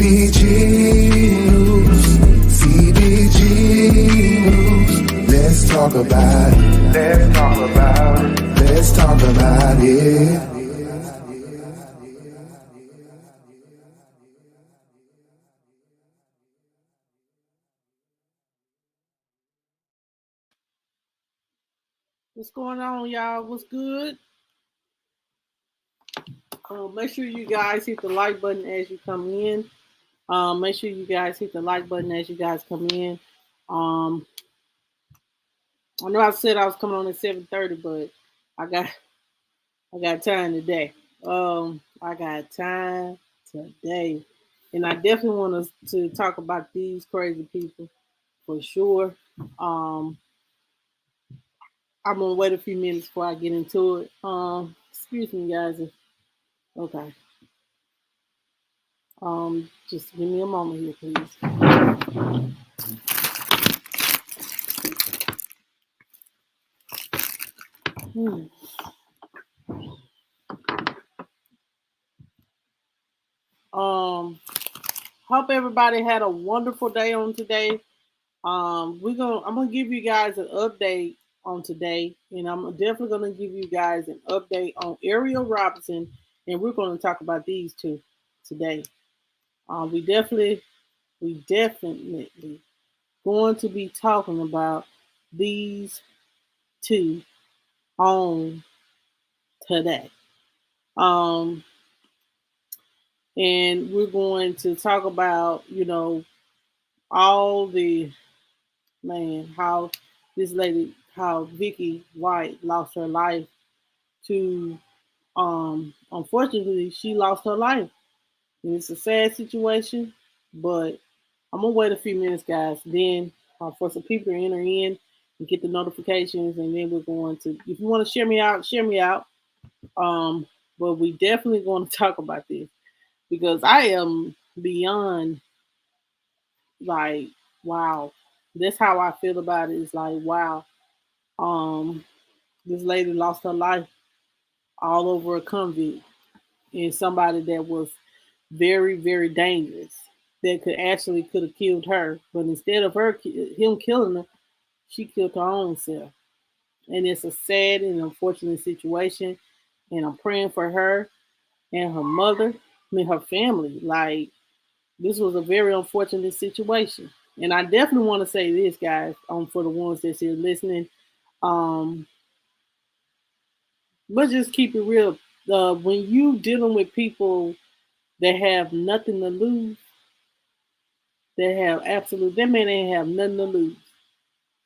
CBG news. Let's talk about it. Let's talk about it. What's going on, y'all? What's good? Make sure you guys hit the like button as you come in. Make sure you guys hit the like button as you guys come in. I know I said I was coming on at 7:30, but I got time today. I got time today, and I definitely want us to talk about these crazy people for sure. I'm gonna wait a few minutes before I get into it. Excuse me, guys. Okay. Just give me a moment here, please. Hope everybody had a wonderful day on today. I'm gonna give you guys an update on today, and I'm definitely gonna give you guys an update on Arial Robinson, and we're gonna talk about these two today. We definitely going to be talking about these two on today. Um, and we're going to talk about, all the how this lady, how Vicky White lost her life to, unfortunately, she lost her life. And it's a sad situation, but I'm gonna wait a few minutes, guys. Then for some people to enter in and get the notifications, and then we're going to. If you want to share me out, share me out. But we definitely going to talk about this because I am beyond like wow. That's how I feel about it. It's like wow. Um, this lady lost her life all over a convict and somebody that was very, very dangerous that could have killed her, but instead of him killing her, she killed her own self. And it's a sad and unfortunate situation. And I'm praying for her and her mother, her family. Like this was a very unfortunate situation. And I definitely want to say this, guys, for the ones that's here listening. Um, but just keep it real. When you dealing with people that have nothing to lose, that man ain't have nothing to lose.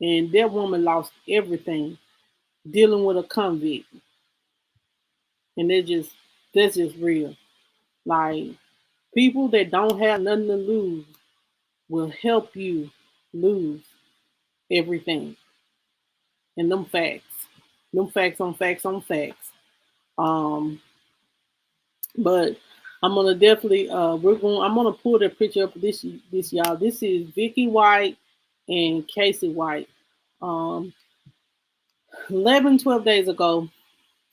And that woman lost everything dealing with a convict. And that's just real. Like people that don't have nothing to lose will help you lose everything. And them facts. Them facts on facts on facts. Um, but I'm gonna definitely I'm gonna pull the picture up this y'all. This is Vicky White and Casey White. Um 12 days ago,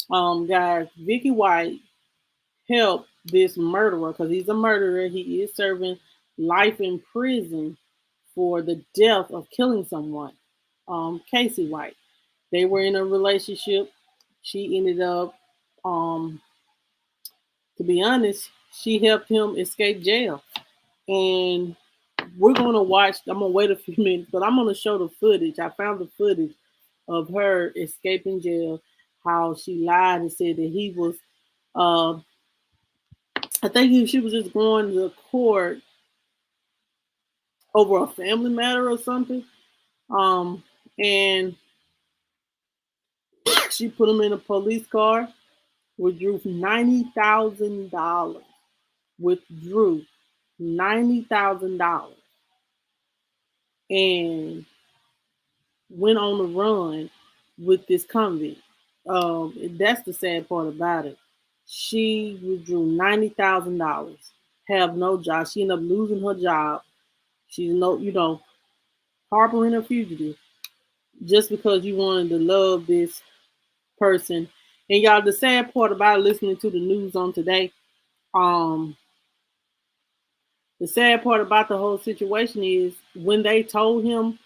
guys, Vicky White helped this murderer because he's a murderer. He is serving life in prison for the death of killing someone. Casey White. They were in a relationship. She ended up, um, to be honest, she helped him escape jail. And we're gonna watch. I'm gonna wait a few minutes, but I'm gonna show the footage. I found the footage of her escaping jail. How she lied and said that he was. Uh, I think she was just going to court over a family matter or something. Um, and she put him in a police car. Withdrew $90,000. Withdrew $90,000 and went on the run with this convict. That's the sad part about it. She withdrew $90,000, have no job. She ended up losing her job. She's harboring a fugitive just because you wanted to love this person. And y'all, the sad part about listening to the news on today, um, The sad part about the whole situation is when they told him,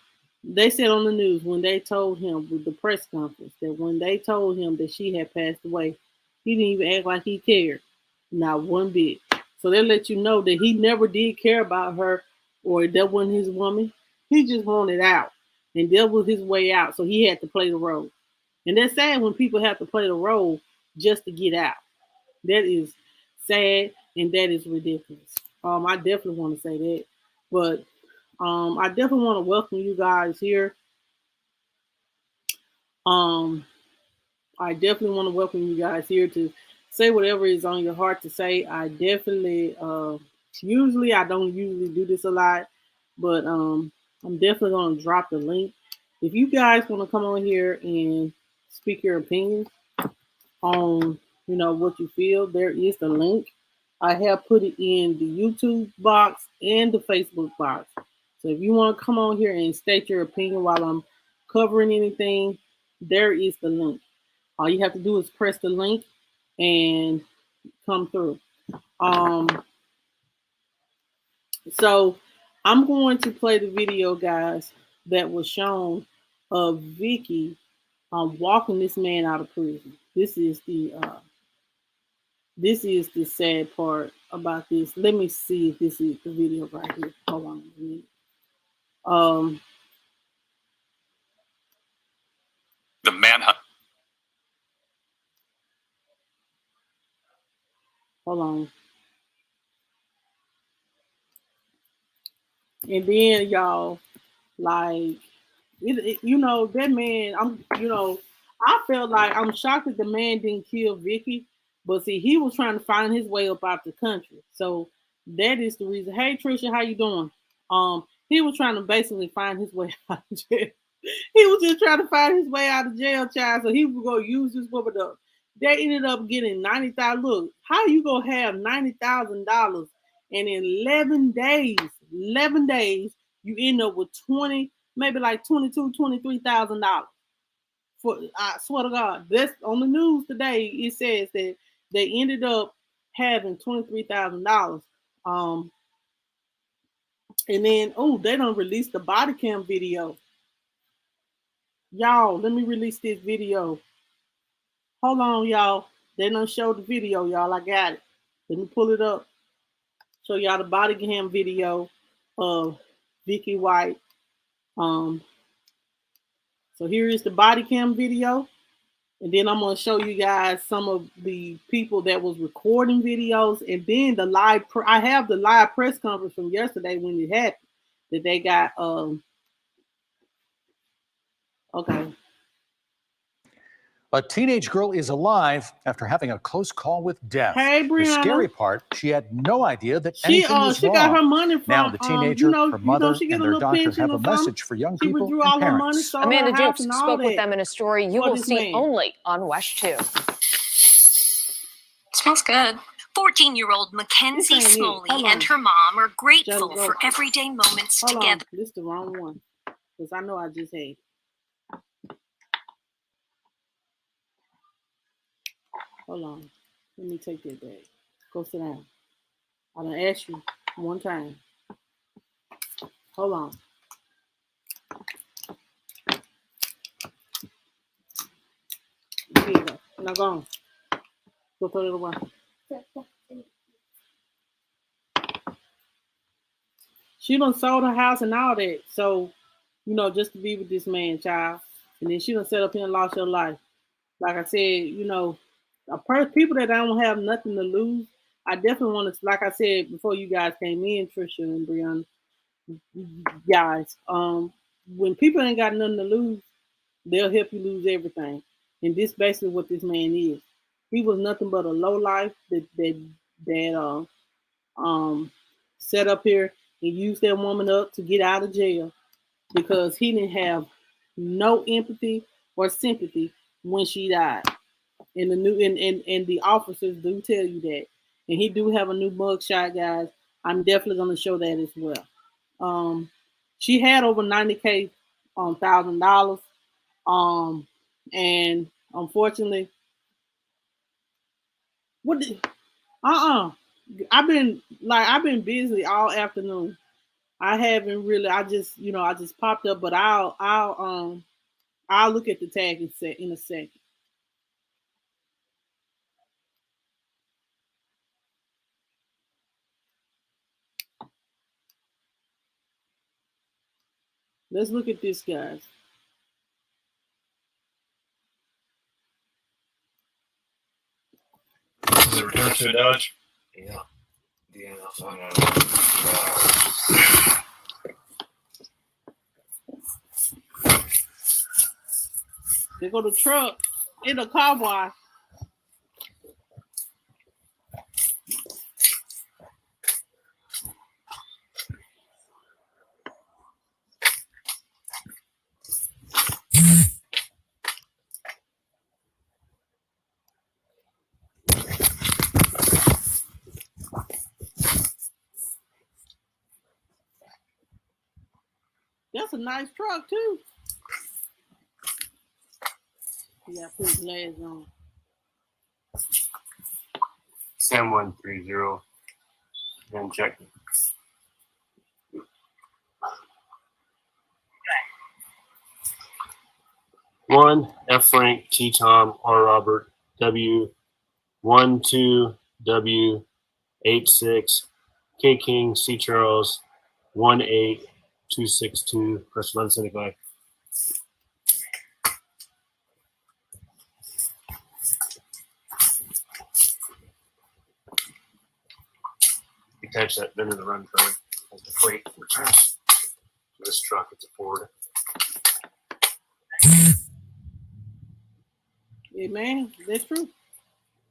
they said on the news when they told him with the press conference that when they told him that she had passed away, he didn't even act like he cared, not one bit. So they let you know that he never did care about her, or that wasn't his woman. He just wanted out, and that was his way out. So he had to play the role, and that's sad when people have to play the role just to get out. That is sad and that is ridiculous. I definitely want to say that, but I definitely want to welcome you guys here. Um, I definitely want to welcome you guys here to say whatever is on your heart to say. I definitely, usually I don't usually do this a lot, but I'm definitely going to drop the link. If you guys want to come on here and speak your opinion on, what you feel, there is the link. I have put it in the YouTube box and the Facebook box. So if you want to come on here and state your opinion while I'm covering anything, there is the link. All you have to do is press the link and come through. So I'm going to play the video, guys, that was shown of Vicky walking this man out of prison. This is the sad part about this. Let me see if this is the video right here. Hold on a minute. The manhunt. Hold on. And then y'all, like, that man, I felt like I'm shocked that the man didn't kill Vicky, but see, he was trying to find his way up out the country. So that is the reason. Hey Trisha, how you doing? He was trying to basically find his way out of jail. He was just trying to find his way out of jail, child. So he would go use this woman up. They ended up getting 90,000. Look, how you gonna have $90,000 and in 11 days, you end up with 20, maybe like $23,000. For I swear to God, that's on the news today. It says that they ended up having $23,000. And then they don't release the body cam video. Y'all, let me release this video. Hold on, y'all. They don't show the video, y'all. I got it. Let me pull it up. Show y'all the body cam video of Vicky White. So here is the body cam video. And then I'm going to show you guys some of the people that was recording videos. And then I have the live press conference from yesterday when it happened. That they got, okay. A teenage girl is alive after having a close call with death. Hey, Brianna. The scary part, she had no idea that anything was she wrong. got her money from, now the teenager, her mother, and their doctor have a message for young people and parents. Amanda Dukes spoke with them in a story you will see only on West 2. Smells good. 14-year-old Mackenzie Smoley and her mom are grateful for everyday moments together. This is the wrong one, because I know I just had it. Hold on. Let me take that back. Go sit down. I done asked you one time. Hold on. Here you go. Now go on. Go put it away. She done sold her house and all that. So, just to be with this man, child. And then she done set up here and lost her life. Like I said, people that don't have nothing to lose, I definitely want to, like I said before you guys came in, Trisha and Brianna, guys, when people ain't got nothing to lose, they'll help you lose everything. And this basically what this man is. He was nothing but a low life that set up here and used that woman up to get out of jail because he didn't have no empathy or sympathy when she died. And the officers do tell you that. And he do have a new mugshot, guys. I'm definitely gonna show that as well. She had over $90,000 $1,000. And unfortunately, I've been like I've been busy all afternoon. I haven't really. I just popped up, but I'll look at the tag in a second. Let's look at this, guys. Is it return to a Dodge? Yeah. They go to truck in a car wash. That's a nice truck too. Yeah, put his legs on. Sam 130. And check. One F Frank T Tom R Robert W 12 W 86 K King C Charles 18262 press 175. Attach that then to the run card as the freight returns to this truck. It's a Ford. Yeah, man, that's true.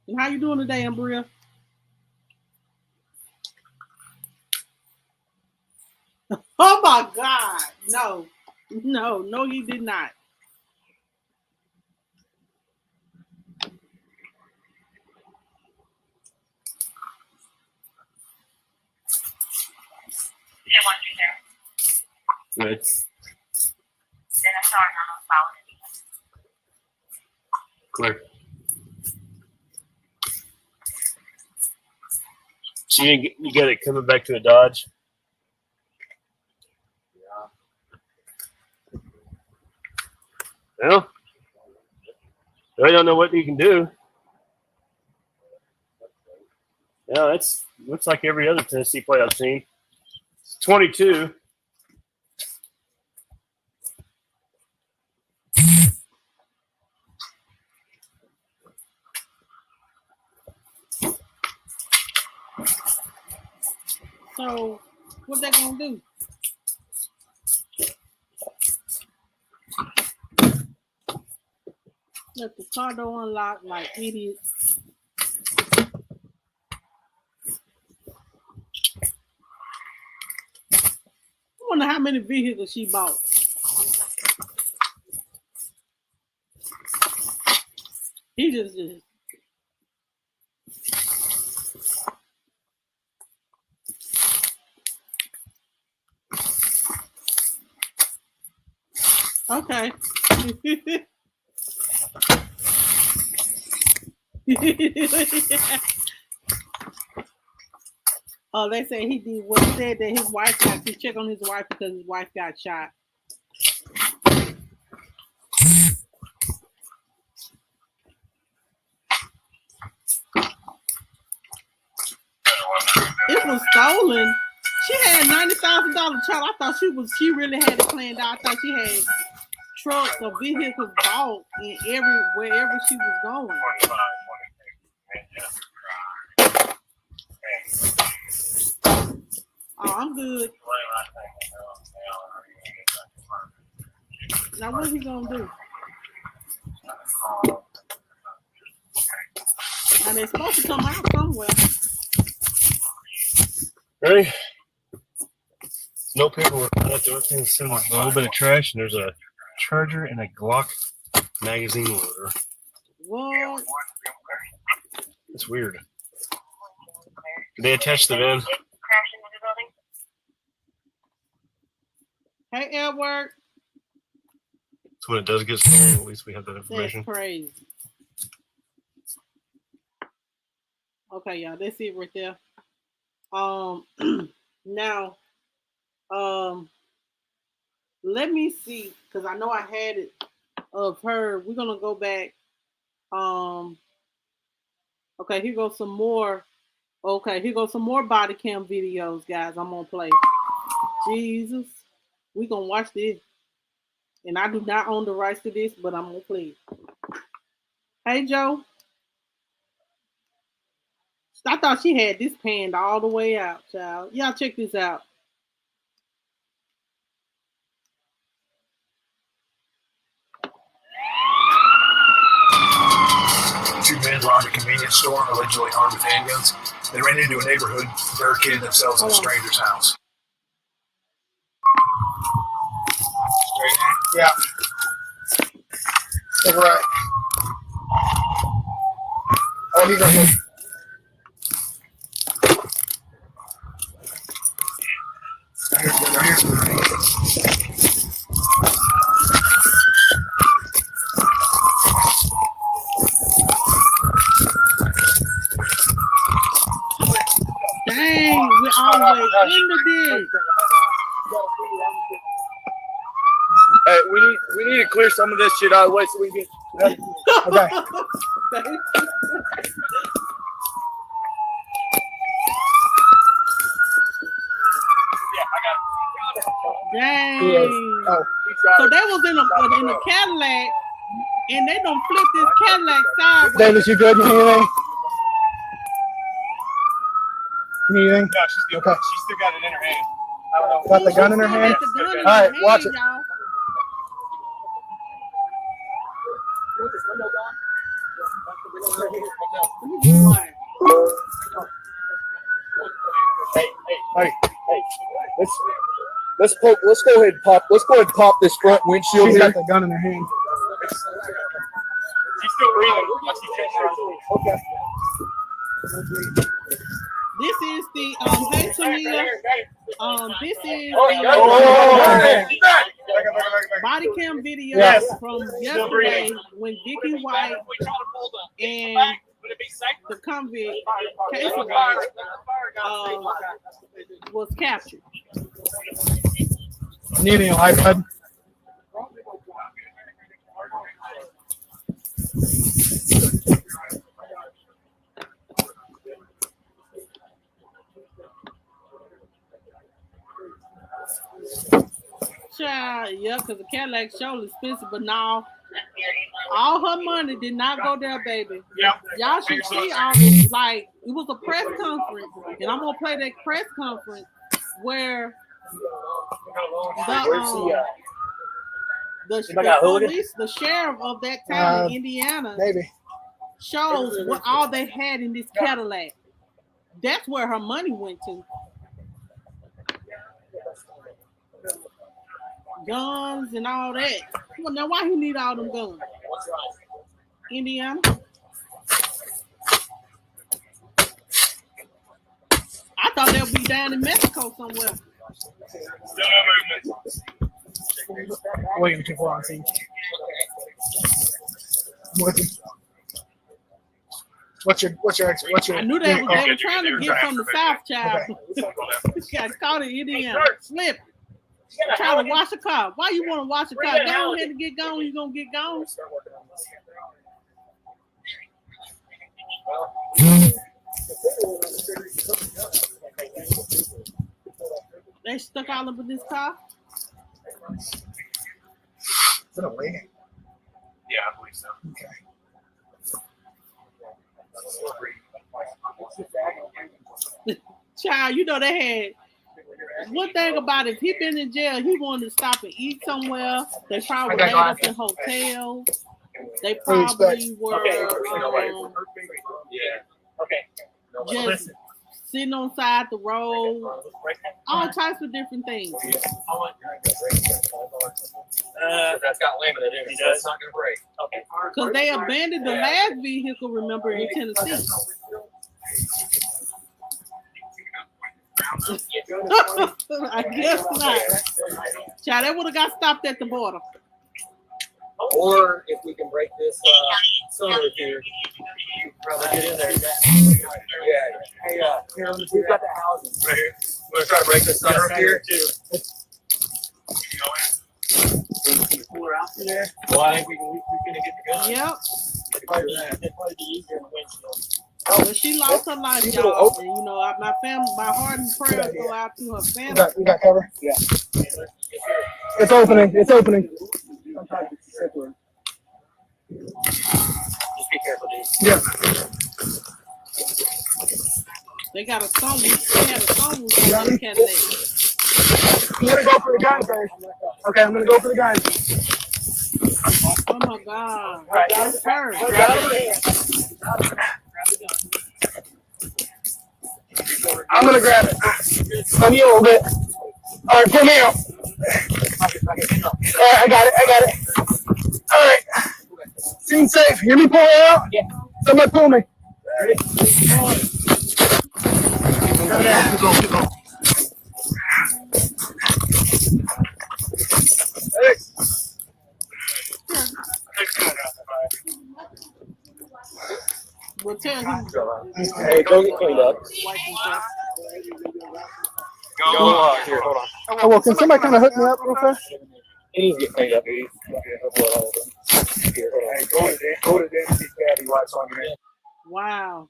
And how you doing today, Umbria? Oh my God! No, you did not. Good. Then I saw her on Clear. So you get it coming back to a Dodge? Well, I don't know what you can do. Yeah, that's looks like every other Tennessee plate I've seen. 22. So, what they gonna do? Let the car door unlock like idiots. I wonder how many vehicles she bought. He just did. Okay. Oh, they say he did what said that his wife got to check on his wife because his wife got shot. It was stolen. She had $90,000 child. I thought she really had it planned out. I thought she had trucks or vehicles bought in wherever she was going. Oh, I'm good. Now what's he gonna do? Now they're supposed to come out somewhere. Ready? No paperwork. Everything's similar. A little bit of trash, and there's a charger and a Glock magazine loader. What? It's weird. Did they attach the VIN? Hey, Edward. So when it does get stolen, at least we have that information. That's crazy. Okay, y'all, that's it right there. Now, let me see, because I know I had it of her. We're gonna go back. Okay, here goes some more. Okay, here goes some more body cam videos, guys. I'm gonna play. Jesus, we're gonna watch this. And I do not own the rights to this, but I'm gonna play it. Hey, Joe. I thought she had this panned all the way out, child. Y'all check this out. Two men robbed a convenience store and allegedly armed with handguns. They ran into a neighborhood, barricaded themselves in a stranger's house. Yeah. Take right. Oh, he's right here. Right here. Dang, we're always into this. Hey, we need to clear some of this shit out of the way so we can. Okay. Dang. Oh. So they was in a Cadillac, and they done flipped this Cadillac sideways. Davis, you good? You need anything? You need anything? No, she's good. Okay. She's still got it in her hand. I don't know. Got the gun in her hand? All right, watch it. Y'all. Hey. Let's go ahead and pop. Let's go ahead and pop this front windshield. She's got the gun in her hand. She's still breathing. Okay. This is the hey Tamia. This is the body cam video from yesterday when Vicky White and the convict Casey White was captured. Need any iPad? Child, yeah, because the Cadillac show is expensive, but now all her money did not go there, baby. Yep. Y'all should see all this, like, it was a press conference, and I'm gonna play that press conference where the police, the sheriff of that town in Indiana, shows what all they had in this Cadillac. That's where her money went to. Guns and all that. Well, now why he need all them guns? Indiana. I thought they'd be down in Mexico somewhere. Waiting too far on scene. What's your? I knew they were trying to get from the South, child. Got caught in Indiana. Slip. Trying to wash a car. Why you want to wash a car? Go ahead and get gone. You gonna get gone? They stuck all up in this car. Is it a waiting? Yeah, I believe so. Okay. Child, you know they had. One thing about it, if he been in jail, he wanted to stop and eat somewhere. They probably laid up in hotels. They probably were just sitting on side the road. All types of different things. That's got laminate in it, so it's not going to break. Okay. Because they abandoned the last vehicle, remember, in Tennessee. I guess not. Child, they would have got stopped at the border. Or if we can break this sunroof here, probably get in there. Hey, here, we've got the house right here. We're gonna try to break this sunroof here. Pull her out to there. Well, I think we can get the gun. Yep. It'd probably be easier in the windshield. But she lost her life, y'all. And, you know, my heart and prayers go out to her family. We got cover? Yeah. It's opening. It's opening. Just be careful, dude. Yeah. They got a sunroof. They had a sunroof on the Cadillac. I'm gonna go for the gun first. Okay, I'm gonna go for the gun. Oh my God. All right, That's her. I'm gonna grab it. On you a little bit. All right, pull me out. All right, I got it. All right. Scene safe. Hear me pull her out? Yeah. Somebody pull me. Ready? Go. Hey. We'll tell him. Hey, go get cleaned up. Go here, hold on. Oh, well, can somebody kind of hook me up real fast? He needs to get cleaned up, dude. Here, hold on. Go to them, see daddy wipes on your head. Wow.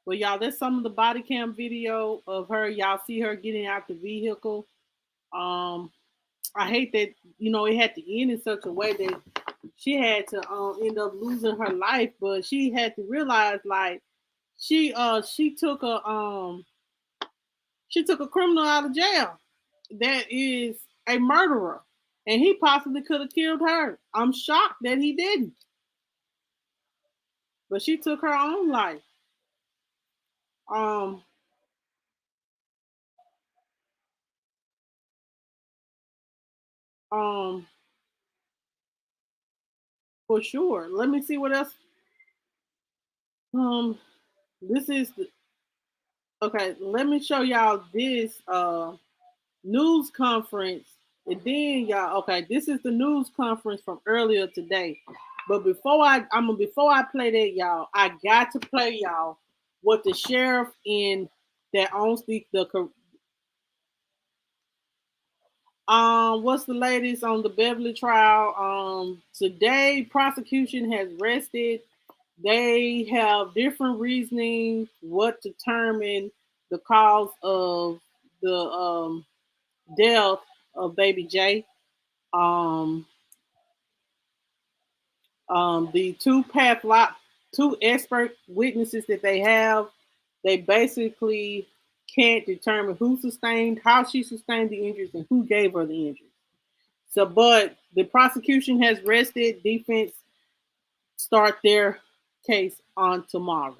Well, y'all, there's some of the body cam video of her. Y'all see her getting out the vehicle. I hate that, you know, it had to end in such a way that she had to end up losing her life, but she had to realize, like, she took a criminal out of jail that is a murderer, and he possibly could have killed her. I'm shocked that he didn't, but she took her own life. For sure. Let me see what else. This is okay. Let me show y'all this news conference, and then y'all. Okay, this is the news conference from earlier today. But before I play that, y'all, I got to play y'all what the sheriff in that owns the what's the latest on the Beverly trial? Today prosecution has rested. They have different reasoning what determine the cause of the death of baby J. The two expert witnesses that they have, they basically can't determine who sustained, how she sustained the injuries, and who gave her the injuries. So, but the prosecution has rested. Defense start their case on tomorrow.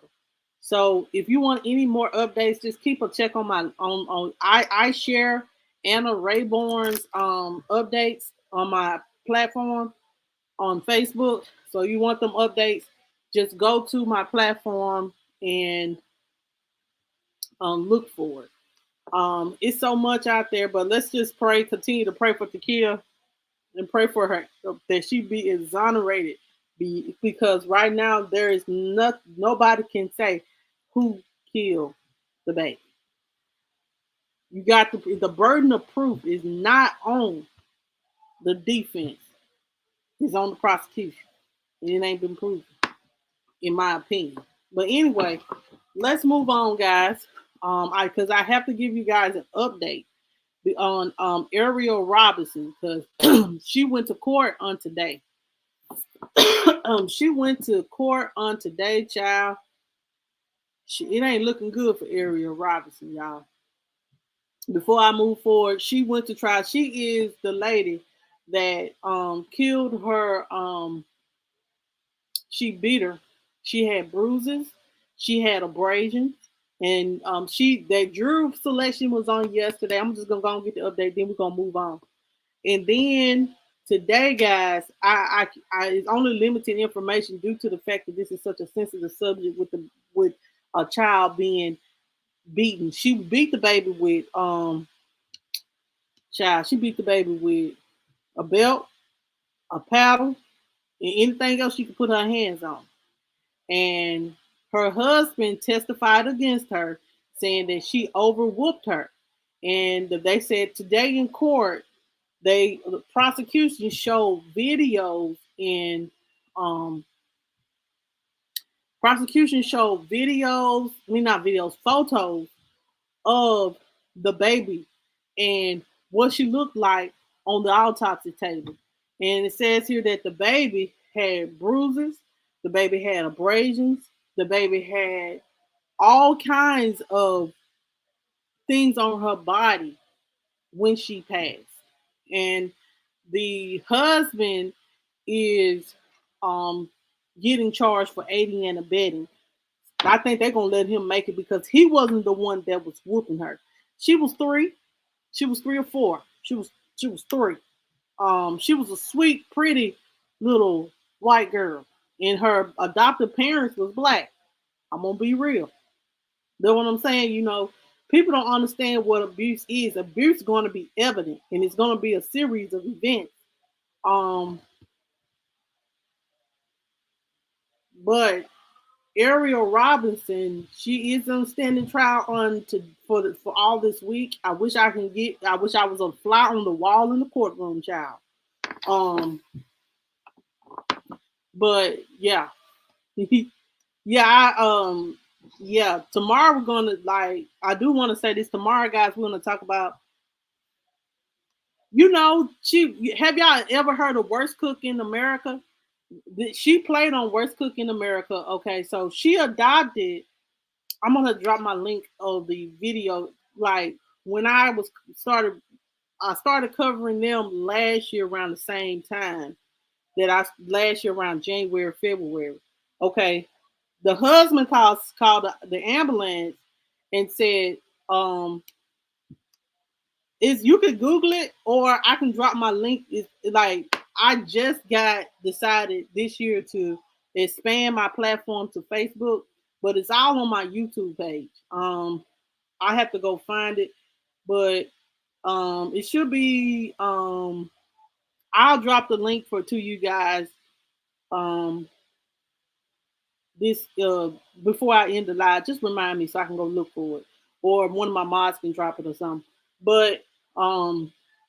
So, if you want any more updates, just keep a check on my I share Anna Rayborn's updates on my platform on Facebook. So you want them updates, just go to my platform and look for it. It's so much out there, but let's just pray, continue to pray for Takia and pray for her that she be exonerated, because right now there is nobody can say who killed the baby. You got the burden of proof is not on the defense, it's on the prosecution. And it ain't been proven, in my opinion. But anyway, let's move on, guys. Because I have to give you guys an update on Arial Robinson, because she went to court on today. She went to court on today, child. It ain't looking good for Arial Robinson, y'all. Before I move forward, she went to trial. She is the lady that killed her. She beat her. She had bruises. She had abrasions. And that jury selection was on yesterday. I'm just gonna go and get the update, then we're gonna move on. And then today, guys, I it's only limited information due to the fact that this is such a sensitive subject with a child being beaten. She beat the baby with She beat the baby with a belt, a paddle, and anything else she could put her hands on. And her husband testified against her, saying that she overwhooped her. And they said today in court, the prosecution showed videos and photos of the baby and what she looked like on the autopsy table. And it says here that the baby had bruises, the baby had abrasions, the baby had all kinds of things on her body when she passed. And the husband is getting charged for aiding and abetting. I think they're gonna let him make it because he wasn't the one that was whooping her. She was 3. She was 3 or 4. She was 3. She was a sweet, pretty little white girl, and her adopted parents was black. I'm gonna be real. That's what I'm saying. You know, people don't understand what abuse is. Abuse is going to be evident, and it's going to be a series of events. But Arial Robinson, she is on standing trial for all this week. I wish I was a fly on the wall in the courtroom, child. But yeah. Yeah, tomorrow we're gonna I do want to say this tomorrow, guys. We're gonna talk about, have y'all ever heard of Worst Cook in America? She played on Worst Cook in America. Okay, so she adopted. I'm gonna drop my link of the video. Like when I started covering them last year around the same time last year around January, February. Okay. The husband called the ambulance and said, you could Google it or I can drop my link. It's like I just decided this year to expand my platform to Facebook, but it's all on my YouTube page. I have to go find it, but it should be. I'll drop the link to you guys. This before I end the live, just remind me so I can go look for it, or one of my mods can drop it or something. But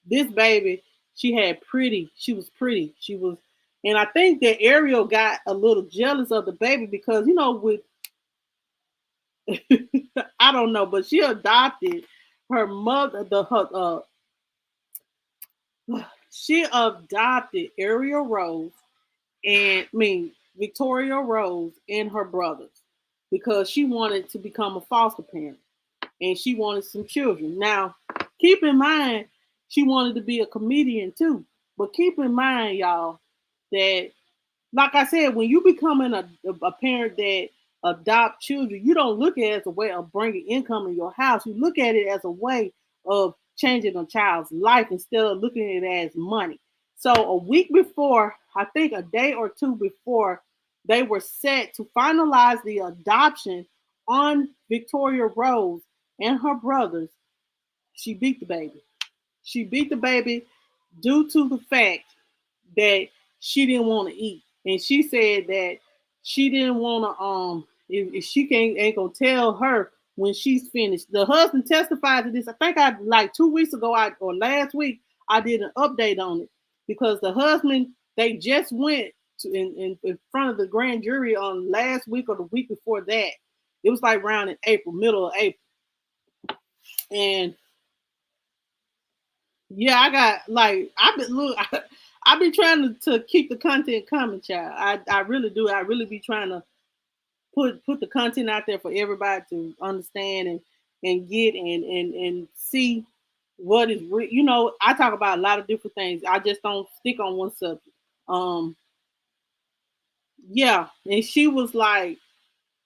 this baby, she was pretty. She was, and I think that Arial got a little jealous of the baby because with I don't know, but she adopted her mother. She adopted Arial Rose Victoria Rose and her brothers because she wanted to become a foster parent and she wanted some children. Now, keep in mind, she wanted to be a comedian too. But keep in mind, y'all, that, like I said, when you becoming a parent that adopt children, you don't look at it as a way of bringing income in your house. You look at it as a way of changing a child's life instead of looking at it as money. So a week before, I think a day or two before they were set to finalize the adoption on Victoria Rose and her brothers, she beat the baby. She beat the baby due to the fact that she didn't want to eat. And she said that she didn't want to, if she ain't gonna tell her when she's finished. The husband testified to this. I think 2 weeks ago or last week, I did an update on it because the husband, they just went in front of the grand jury on last week or the week before that. It was like around in April, middle of April. And yeah, I got I've been trying to keep the content coming, child. I really do. I really be trying to put the content out there for everybody to understand and get and see what is real. I talk about a lot of different things. I just don't stick on one subject. Yeah, and she was like,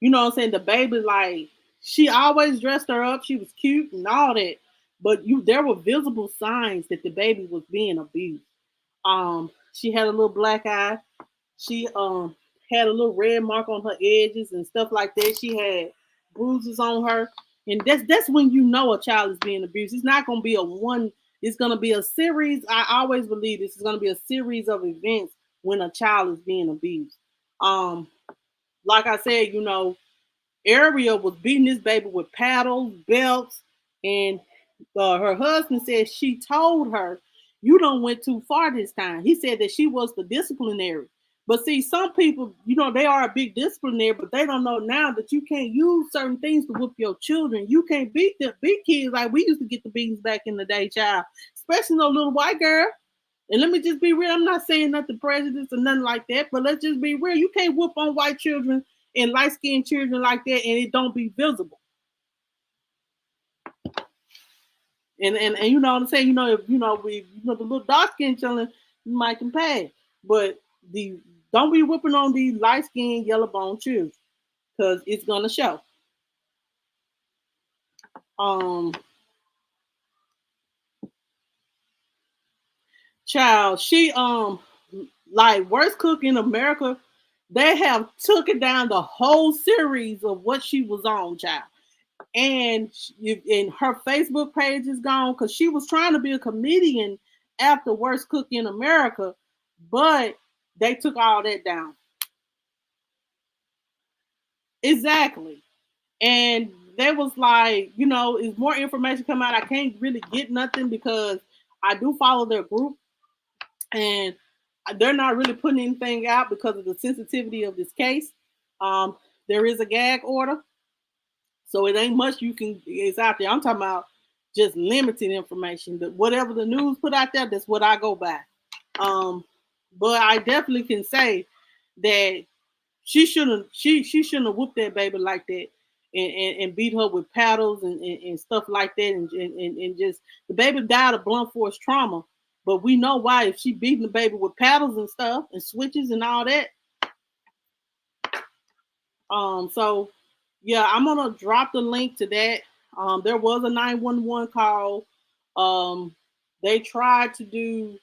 what I'm saying, the baby, like, she always dressed her up. She was cute and all that, but there were visible signs that the baby was being abused. She had a little black eye. She had a little red mark on her edges and stuff like that. She had bruises on her, and that's when a child is being abused. It's not going to be it's going to be a series. I always believe this is going to be a series of events when a child is being abused. Like I said, you know, Arial was beating this baby with paddles, belts, and her husband said she told her, "You don't went too far this time." He said that she was the disciplinary. But see, some people, you know, they are a big disciplinary, but they don't know now that you can't use certain things to whoop your children. You can't beat kids like we used to get the beatings back in the day, child. Especially no little white girl. And let me just be real. I'm not saying nothing prejudice or nothing like that, but let's just be real. You can't whoop on white children and light-skinned children like that, and it don't be visible. And you know what I'm saying? You know, if you know the little dark-skinned children, you might can pay. But don't be whooping on these light-skinned, yellow-bone children, because it's gonna show. Child, she like Worst Cook in America, they have took it down the whole series of what she was on, child. And her Facebook page is gone because she was trying to be a comedian after Worst Cook in America, but they took all that down. Exactly. And there was like, you know, is more information come out. I can't really get nothing because I do follow their group and they're not really putting anything out because of the sensitivity of this case. There is a gag order. So it ain't much it's out there. I'm talking about just limited information. But whatever the news put out there, that's what I go by. But I definitely can say that she shouldn't have whooped that baby like that and beat her with paddles and stuff like that and just the baby died of blunt force trauma. But we know why. If she beating the baby with paddles and stuff and switches and all that. So yeah, I'm gonna drop the link to that. There was a 911 call. They tried to do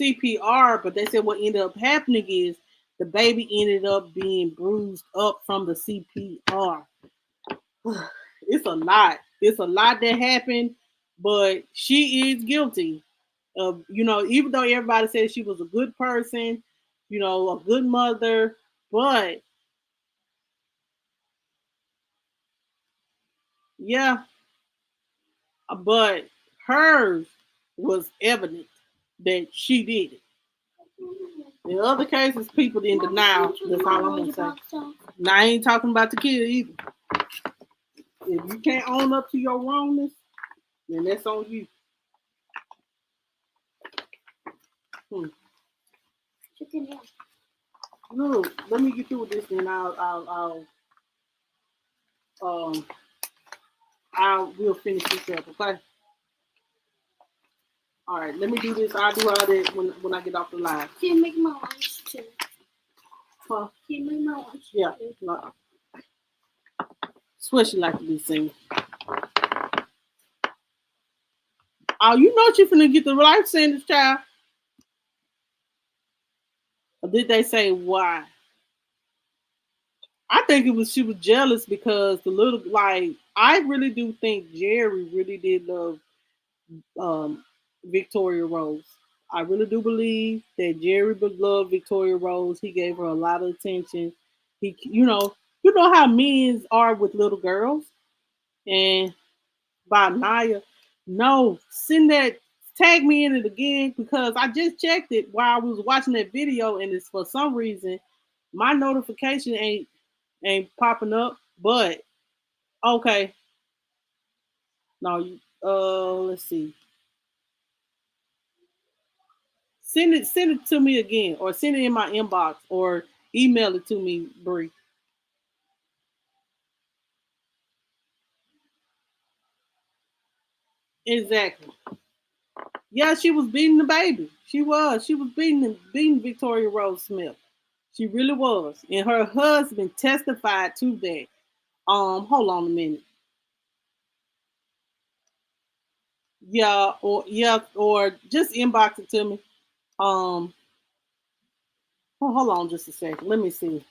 CPR, but they said what ended up happening is the baby ended up being bruised up from the CPR. It's a lot. It's a lot that happened, but she is guilty of, you know, even though everybody says she was a good person, you know, a good mother, but yeah, but hers was evident that she did it. In other cases, people in denial. That's all I'm gonna say. Now I ain't talking about the kid either. If you can't own up to your wrongness, then that's on you. Look, let me get through with this, and we'll finish this up, okay? All right, let me do this. I'll do all that when I get off the line. Can you make my lunch too? Huh? Can you make my lunch? Yeah. No. Swishy like to be seen. Oh, you know she finna get the life sentence, child. Or did they say why? I think she was jealous because the little, like, I really do think Jerry really did love Victoria Rose. I really do believe that Jerry loved Victoria Rose. He gave her a lot of attention. He, you know how men are with little girls. And by Naya, no, send that, tag me in it again because I just checked it while I was watching that video, and it's for some reason my notification ain't popping up. But okay, no, let's see. Send it to me again, or send it in my inbox, or email it to me, Bree. Exactly. Yeah, she was beating the baby. She was beating Victoria Rose Smith. She really was, and her husband testified to that. Hold on a minute. Yeah, or just inbox it to me. Hold on just a second. Let me see.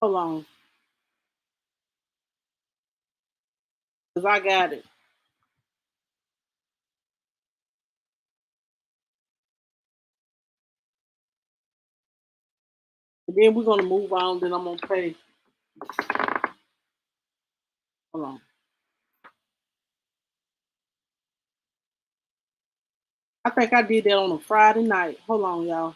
Hold on. Because I got it. And then we're gonna move on. Then I'm gonna pay. Hold on. I think I did that on a Friday night. Hold on, y'all.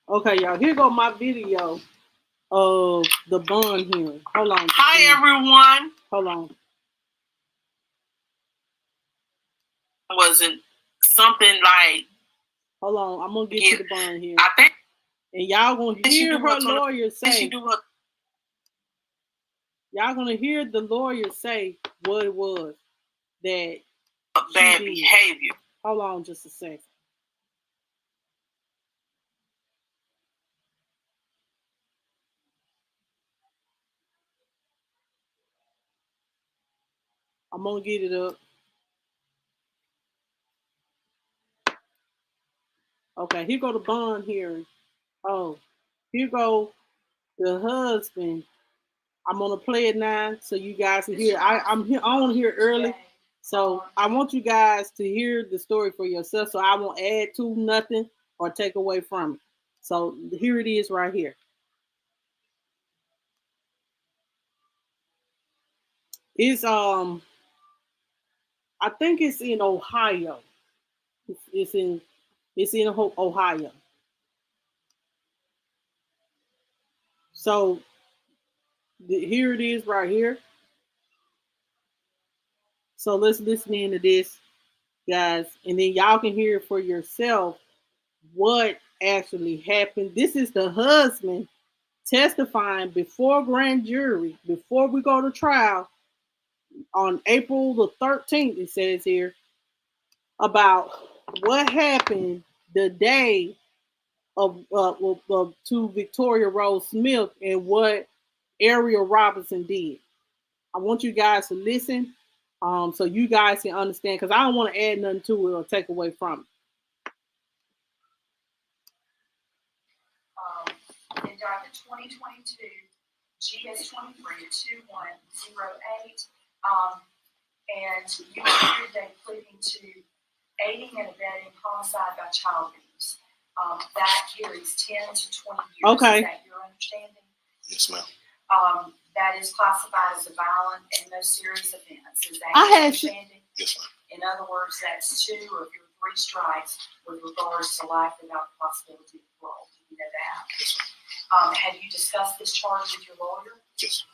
Okay, y'all. Here go my video of the bond hearing. Hold on. Hi, everyone. Hold on. Wasn't something like. Hold on. I'm gonna get to the bond hearing. I think. And y'all gonna hear her lawyer say. Y'all gonna hear the lawyer say what it was that bad behavior. Hold on just a second. I'm gonna get it up. Okay, here go the bond hearing. Oh, here go the husband. I'm gonna play it now so you guys can hear. I'm here on here early, so I want you guys to hear the story for yourself. So I won't add to nothing or take away from it. So here it is right here. It's I think it's in Ohio. It's in Ohio. So here it is right here. So let's listen into this, guys, and then y'all can hear for yourself what actually happened. This is the husband testifying before grand jury, before we go to trial on April the 13th, it says here, about what happened the day of to Victoria Rose Smith and what Arial Robinson did. I want you guys to listen so you guys can understand, because I don't want to add nothing to it or take away from it. Indictment 2022 GS23-2108, and you are here today pleading to aiding and abetting homicide by child abuse. That carries 10 to 20 years. Okay. Is that your understanding? Yes, ma'am. That is classified as a violent and most serious offense. Is that your understanding? Yes, ma'am. In other words, that's 2 of your 3 strikes with regards to life without the possibility of parole. Do you know that? Yes, ma'am. Have you discussed this charge with your lawyer? Yes.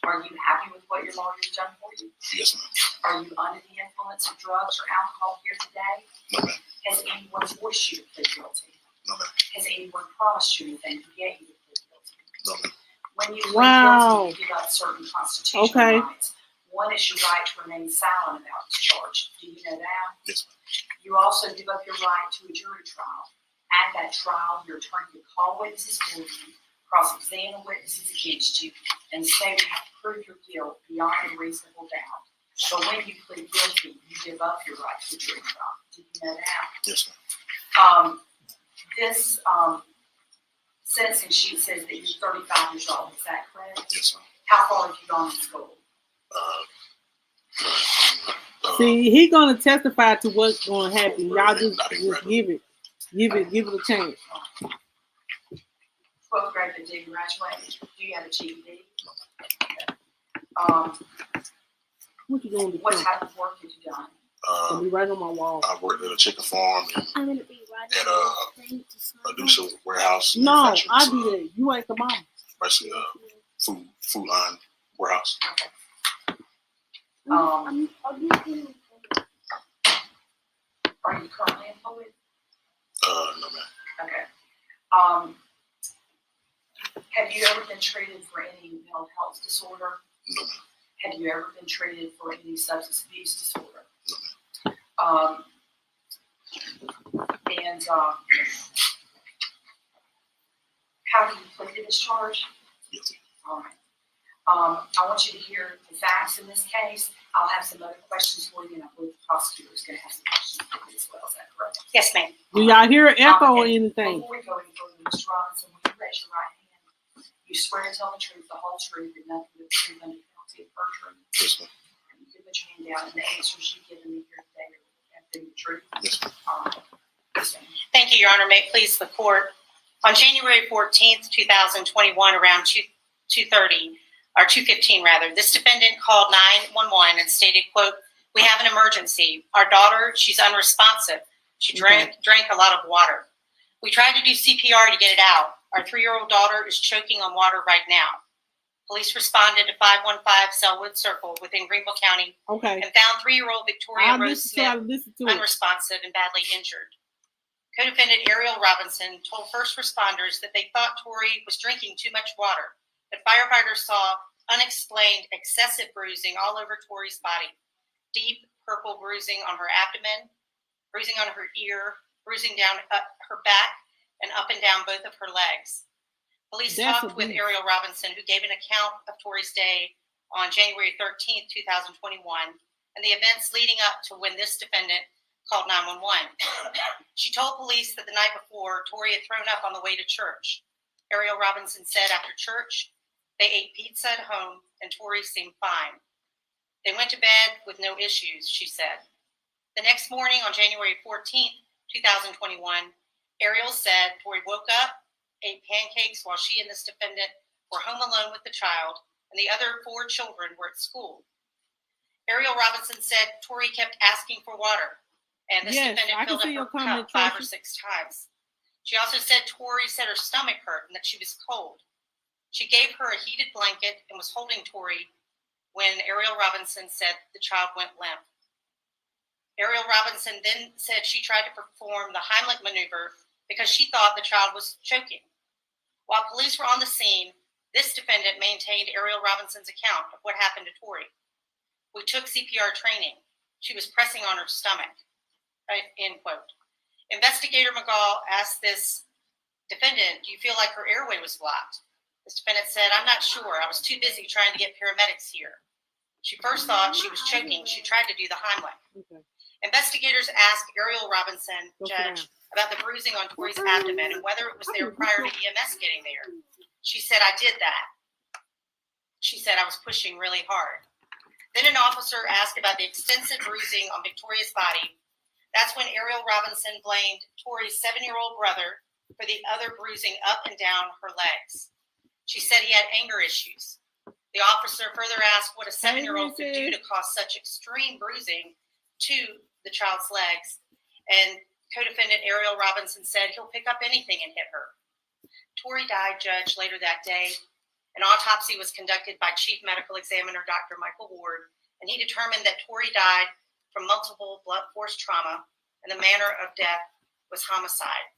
Are you happy with what your lawyer's done for you? Yes, ma'am. Are you under the influence of drugs or alcohol here today? No, ma'am. Has anyone forced you to plead guilty? No, ma'am. Has anyone promised you anything to get you to plead guilty? No, ma'am. When you plead guilty, you give up certain constitutional rights. One is your right to remain silent about this charge. Do you know that? Yes, ma'am. You also give up your right to a jury trial. At that trial, your attorney will call witnesses for you, cross-examine witnesses against you, and state you have to prove your guilt beyond a reasonable doubt. But when you plead guilty, you give up your right to a jury trial. Did you know that? Yes, ma'am. This sentencing sheet says that you're 35 years old. Is that correct? Yes, ma'am. How far have you gone in school? See, he's gonna testify to what's gonna happen. Y'all just give it a chance. 12th grade, but did you graduate? Do you have a GED? What you doing? What type of work have you done? I'll be right on my wall. I worked at a chicken farm and I'm gonna be right at a producer warehouse. No, I do that. You ain't the mom. Basically, food line warehouse. Are you currently employed? No, ma'am. Okay. Have you ever been treated for any mental health disorder? No, ma'am. Have you ever been treated for any substance abuse disorder? No, ma'am. How do you plead to this charge? Yes, ma'am. All right. I want you to hear the facts in this case. I'll have some other questions for you, and I believe the prosecutor is going to have some questions for you as well. Is that correct? Yes, ma'am. Do y'all hear an echo or anything? Before we go any further, Mr. Robinson, will you raise your right hand? You swear to tell the truth, the whole truth, and nothing but the truth under penalty of perjury? Yes, ma'am. You can put your hand out, and the answers you've given me here today have been the truth. Yes, ma'am. All right. Yes, ma'am. Thank you, Your Honor. May it please the court. On January 14th, 2021, around 2:15 rather, this defendant called 911 and stated, quote, "We have an emergency. Our daughter, she's unresponsive. She drank a lot of water. We tried to do CPR to get it out. Our 3-year-old daughter is choking on water right now." Police responded to 515 Selwood Circle within Greenville County and found 3-year-old Victoria Rose Smith unresponsive and badly injured. Co-defendant Arial Robinson told first responders that they thought Tori was drinking too much water, but firefighters saw unexplained excessive bruising all over Tori's body, deep purple bruising on her abdomen, bruising on her ear, bruising down her back, and up and down both of her legs. Police talked with Arial Robinson, who gave an account of Tori's day on January 13th, 2021, and the events leading up to when this defendant called 911. She told police that the night before, Tori had thrown up on the way to church. Arial Robinson said after church, they ate pizza at home and Tori seemed fine. They went to bed with no issues, she said. The next morning on January 14th, 2021, Arial said Tori woke up, ate pancakes while she and this defendant were home alone with the child, and the other 4 children were at school. Arial Robinson said Tori kept asking for water, and this defendant filled up her cup 5 or 6 times. She also said Tori said her stomach hurt and that she was cold. She gave her a heated blanket and was holding Tori when Arial Robinson said the child went limp. Arial Robinson then said she tried to perform the Heimlich maneuver because she thought the child was choking. While police were on the scene, this defendant maintained Arial Robinson's account of what happened to Tori. "We took CPR training. She was pressing on her stomach," end quote. Investigator McGall asked this defendant, "Do you feel like her airway was blocked?" This defendant said, "I'm not sure. I was too busy trying to get paramedics here. She first thought she was choking. She tried to do the Heimlich." Investigators asked Arial Robinson, judge, about the bruising on Tori's abdomen and whether it was there prior to EMS getting there. She said, "I did that." She said, "I was pushing really hard." Then an officer asked about the extensive bruising on Victoria's body. That's when Arial Robinson blamed Tori's 7-year-old brother for the other bruising up and down her legs. She said he had anger issues. The officer further asked what a 7-year-old could do to cause such extreme bruising to the child's legs, and co-defendant Arial Robinson said he'll pick up anything and hit her. Tori died, judge, later that day. An autopsy was conducted by Chief Medical Examiner Dr. Michael Ward, and he determined that Tori died from multiple blunt force trauma, and the manner of death was homicide.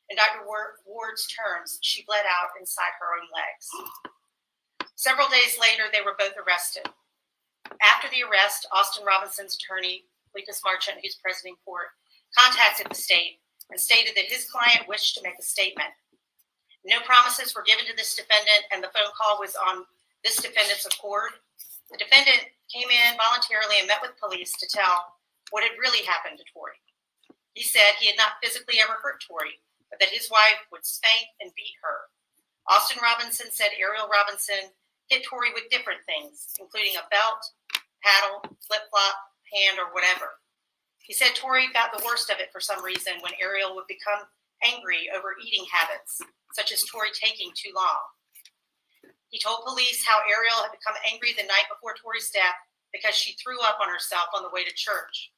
In Dr. Ward's terms, she bled out inside her own legs. Several days later, they were both arrested. After the arrest, Austin Robinson's attorney, Lucas Marchant, who's present in court, contacted the state and stated that his client wished to make a statement. No promises were given to this defendant, and the phone call was on this defendant's accord. The defendant came in voluntarily and met with police to tell what had really happened to Tori. He said he had not physically ever hurt Tori, but that his wife would spank and beat her. Austin Robinson said Arial Robinson hit Tori with different things, including a belt, paddle, flip-flop, hand, or whatever. He said Tori got the worst of it for some reason when Arial would become angry over eating habits, such as Tori taking too long. He told police how Arial had become angry the night before Tori's death because she threw up on herself on the way to church.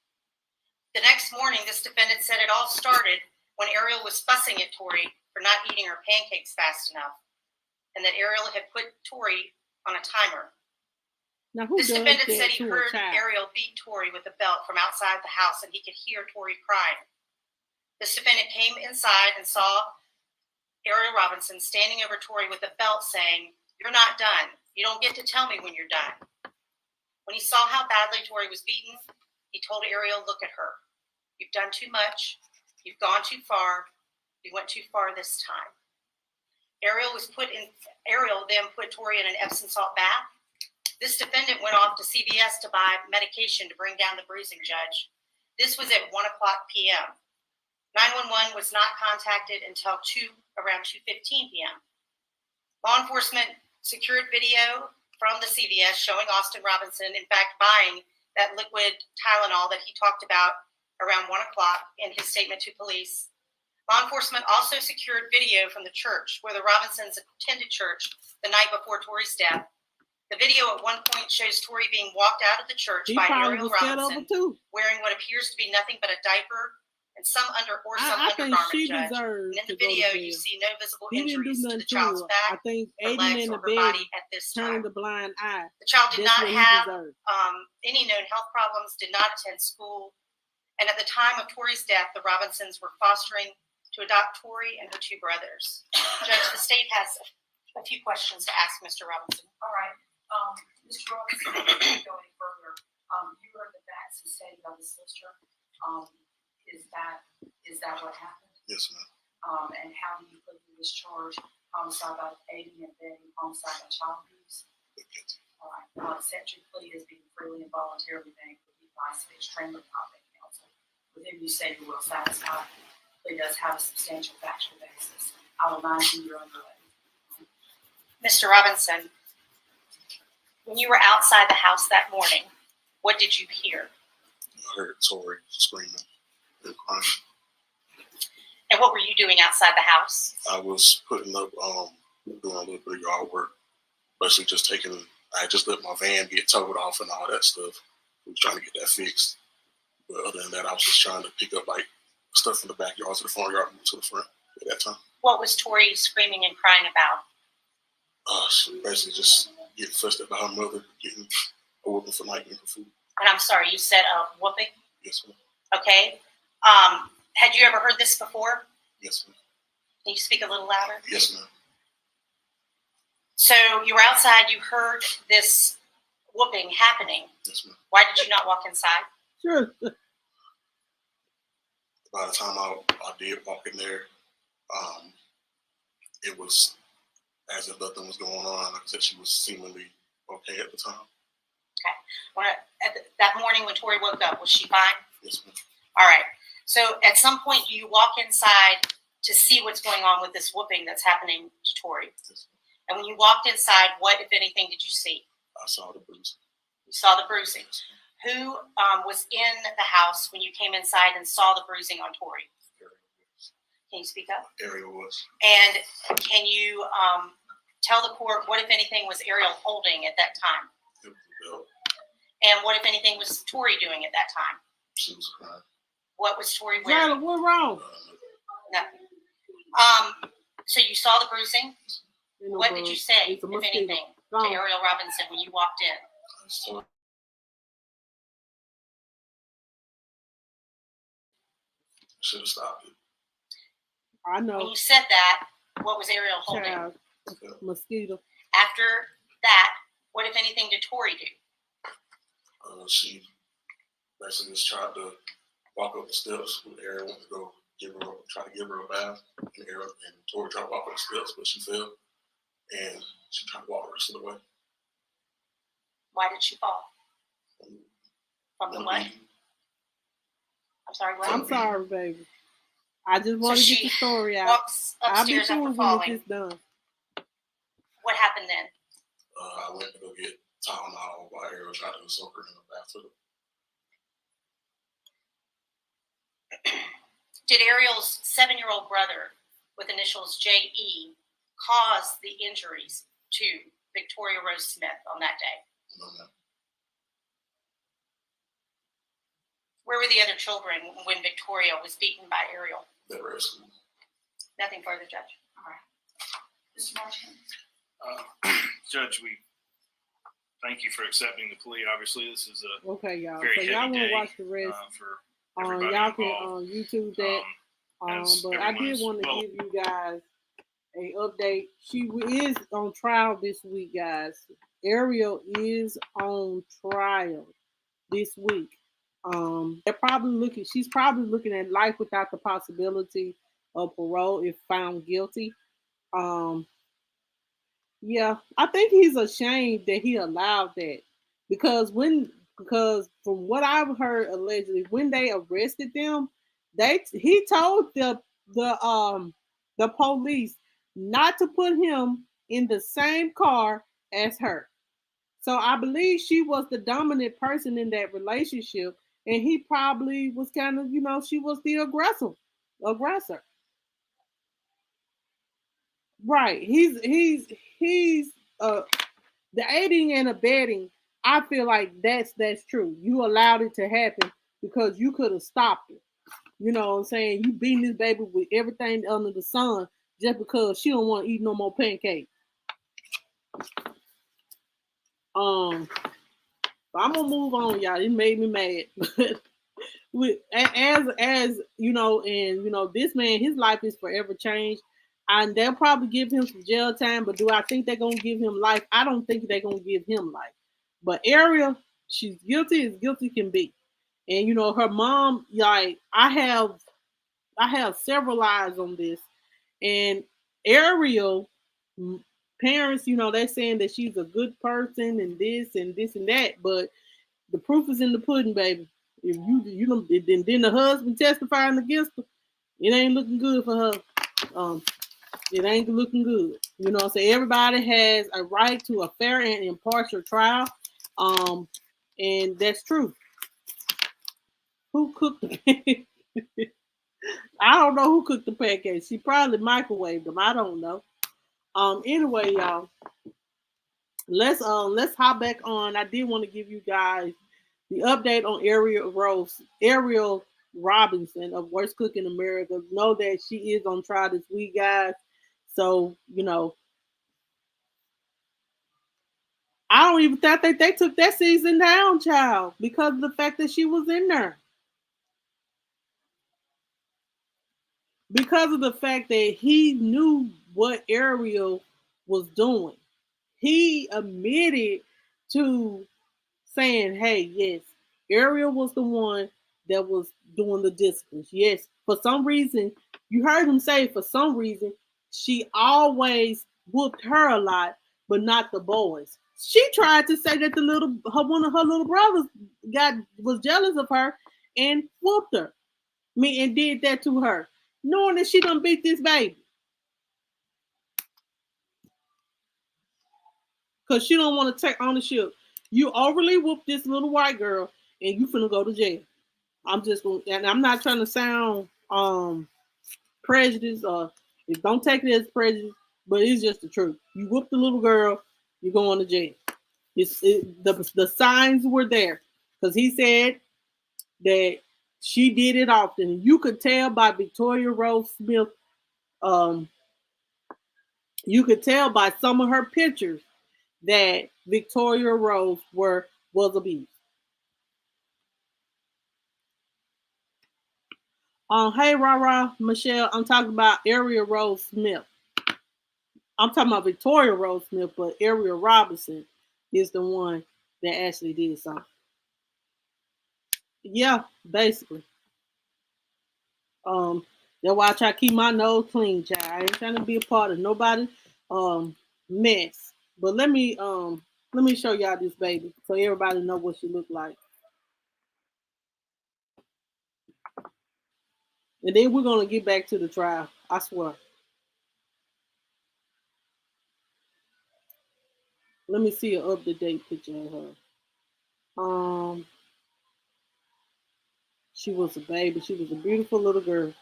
The next morning, this defendant said it all started when Arial was fussing at Tori for not eating her pancakes fast enough, and that Arial had put Tori on a timer. Now, this defendant said he heard Arial beat Tori with a belt from outside the house, and he could hear Tori crying. This defendant came inside and saw Arial Robinson standing over Tori with a belt saying, "You're not done. You don't get to tell me when you're done." When he saw how badly Tori was beaten, he told Arial, "Look at her. You've done too much. You've gone too far. You went too far this time." Arial then put Tori in an Epsom salt bath. This defendant went off to CVS to buy medication to bring down the bruising, judge. This was at 1:00 p.m. 911 was not contacted until around 2:15 p.m. Law enforcement secured video from the CVS showing Austin Robinson, in fact, buying that liquid Tylenol that he talked about around 1 o'clock in his statement to police. Law enforcement also secured video from the church where the Robinsons attended church the night before Tori's death. The video at one point shows Tori being walked out of the church by Arial Robinson, wearing what appears to be nothing but a diaper and some undergarment. Judge. And in the video, you see no visible injuries to the child's back, her legs, or her body at this time. The blind eye. The child did not have any known health problems, did not attend school, and at the time of Tori's death, the Robinsons were fostering to adopt Tori and her two brothers. Judge, the state has a few questions to ask Mr. Robinson. All right. Mr. Robinson, before we go any further, you heard the facts and stated by the sister. Is that what happened? Yes, ma'am. And how do you put this charge? Homicide by aiding and abetting, homicide by child abuse? All right. I'll accept your plea as being freely and voluntarily made with the advice of extremely competent counsel, with whom you say you're well satisfied. The plea does have a substantial factual basis. I will remind you you're under oath. Mr. Robinson, when you were outside the house that morning, what did you hear? I heard Tori screaming and crying. And what were you doing outside the house? I was putting up, doing a little bit of yard work. Basically just I just let my van get towed off and all that stuff. We was trying to get that fixed. But other than that, I was just trying to pick up like stuff from the backyard to the front yard and to the front at that time. What was Tori screaming and crying about? She basically just getting fussed at by her mother, getting a whooping for not getting her food. And I'm sorry, you said a whooping? Yes, ma'am. Okay. Had you ever heard this before? Yes, ma'am. Can you speak a little louder? Yes, ma'am. So you were outside, you heard this whooping happening. Yes, ma'am. Why did you not walk inside? Sure. By the time I did walk in there, it was as if nothing was going on. Like I said, she was seemingly okay at the time. Okay. That morning when Tori woke up, was she fine? Yes, ma'am. All right. So at some point, do you walk inside to see what's going on with this whooping that's happening to Tori? Yes, and when you walked inside, what, if anything, did you see? I saw the bruising. You saw the bruising. Who was in the house when you came inside and saw the bruising on Tori? Can you speak up? Arial was. And can you tell the court what, if anything, was Arial holding at that time? It was a belt. And what, if anything, was Tori doing at that time? She was crying. What was Tori wearing? Tyler, what wrong? Nothing. So you saw the bruising. What did you say, if anything, to Gone. Arial Robinson when you walked in? So, should have stopped it. I know. When you said that, what was Arial holding? Child. Mosquito. After that, what, if anything, did Tori do? She basically just tried to walk up the steps when Arial went to go try to give her a bath. And Tori tried to walk up the steps, but she fell. And she tried to walk the rest of the way. Why did she fall? From the what? I'm sorry, what? I'm sorry, baby. I just want to get the story out. Walks upstairs after falling. This done. What happened then? I went to go get Tylenol while Arial tried to soak her in the bathtub. Did Arial's 7-year-old brother, with initials J.E., cause the injuries to Victoria Rose Smith on that day? No, ma'am. Where were the other children when Victoria was beaten by Arial? They were at school. Nothing further, Judge. All right. Mr. Martin? Judge, we thank you for accepting the plea. Obviously, this is a okay, y'all. very So heavy y'all day, want to watch the rest. For everybody y'all can involved. YouTube that. But I did want to give you guys a update. She is on trial this week, guys. Arial is on trial this week. She's probably looking at life without the possibility of parole if found guilty. Yeah, I think he's ashamed that he allowed that because from what I've heard allegedly, when they arrested them, he told the police not to put him in the same car as her. So I believe she was the dominant person in that relationship, and he probably was kind of, she was the aggressor. Right. He's the aiding and abetting. I feel like that's true. You allowed it to happen because you could have stopped it. You know what I'm saying? You beating this baby with everything under the sun just because she don't want to eat no more pancakes. I'm gonna move on, y'all. It made me mad. With as you know, and this man, his life is forever changed. And they'll probably give him some jail time, but do I think they're gonna give him life? I don't think they're gonna give him life. But Ariel, she's guilty as guilty can be. And her mom, like I have several eyes on this. And Ariel parents, they're saying that she's a good person and this and this and that, but the proof is in the pudding, baby. If you don't, then the husband testifying against her, it ain't looking good for her. It ain't looking good. So everybody has a right to a fair and impartial trial. And that's true. Who cooked the pancakes? I don't know who cooked the pancakes. She probably microwaved them. I don't know. Anyway, y'all, let's hop back on. I did want to give you guys the update on Arial Robinson of Worst Cook in America. Know that she is on trial this week, guys. So, I don't even think they took that season down, child, because of the fact that she was in there. Because of the fact that he knew what Ariel was doing. He admitted to saying, hey, yes, Ariel was the one that was doing the disciplines. Yes, for some reason, you heard him say for some reason, she always whooped her a lot, but not the boys. She tried to say that one of her little brothers was jealous of her and whooped her. And did that to her, knowing that she done beat this baby. Because she don't want to take ownership. You overly whooped this little white girl and you finna go to jail. I'm just going, and I'm not trying to sound prejudice or don't take it as prejudice, but it's just the truth. You whooped the little girl, you're going to jail. The signs were there because he said that she did it often. You could tell by Victoria Rose Smith. You could tell by some of her pictures that Victoria Rose was abused. Hey, Rara, Michelle, I'm talking about Arial Rose Smith. I'm talking about Victoria Rose Smith, but Arial Robinson is the one that actually did something. Yeah, basically. That's why I try to keep my nose clean, child. I ain't trying to be a part of nobody's mess. But let me show y'all this baby so everybody know what she looked like. And then we're gonna get back to the trial. I swear. Let me see an up-to-date picture of her. She was a baby. She was a beautiful little girl.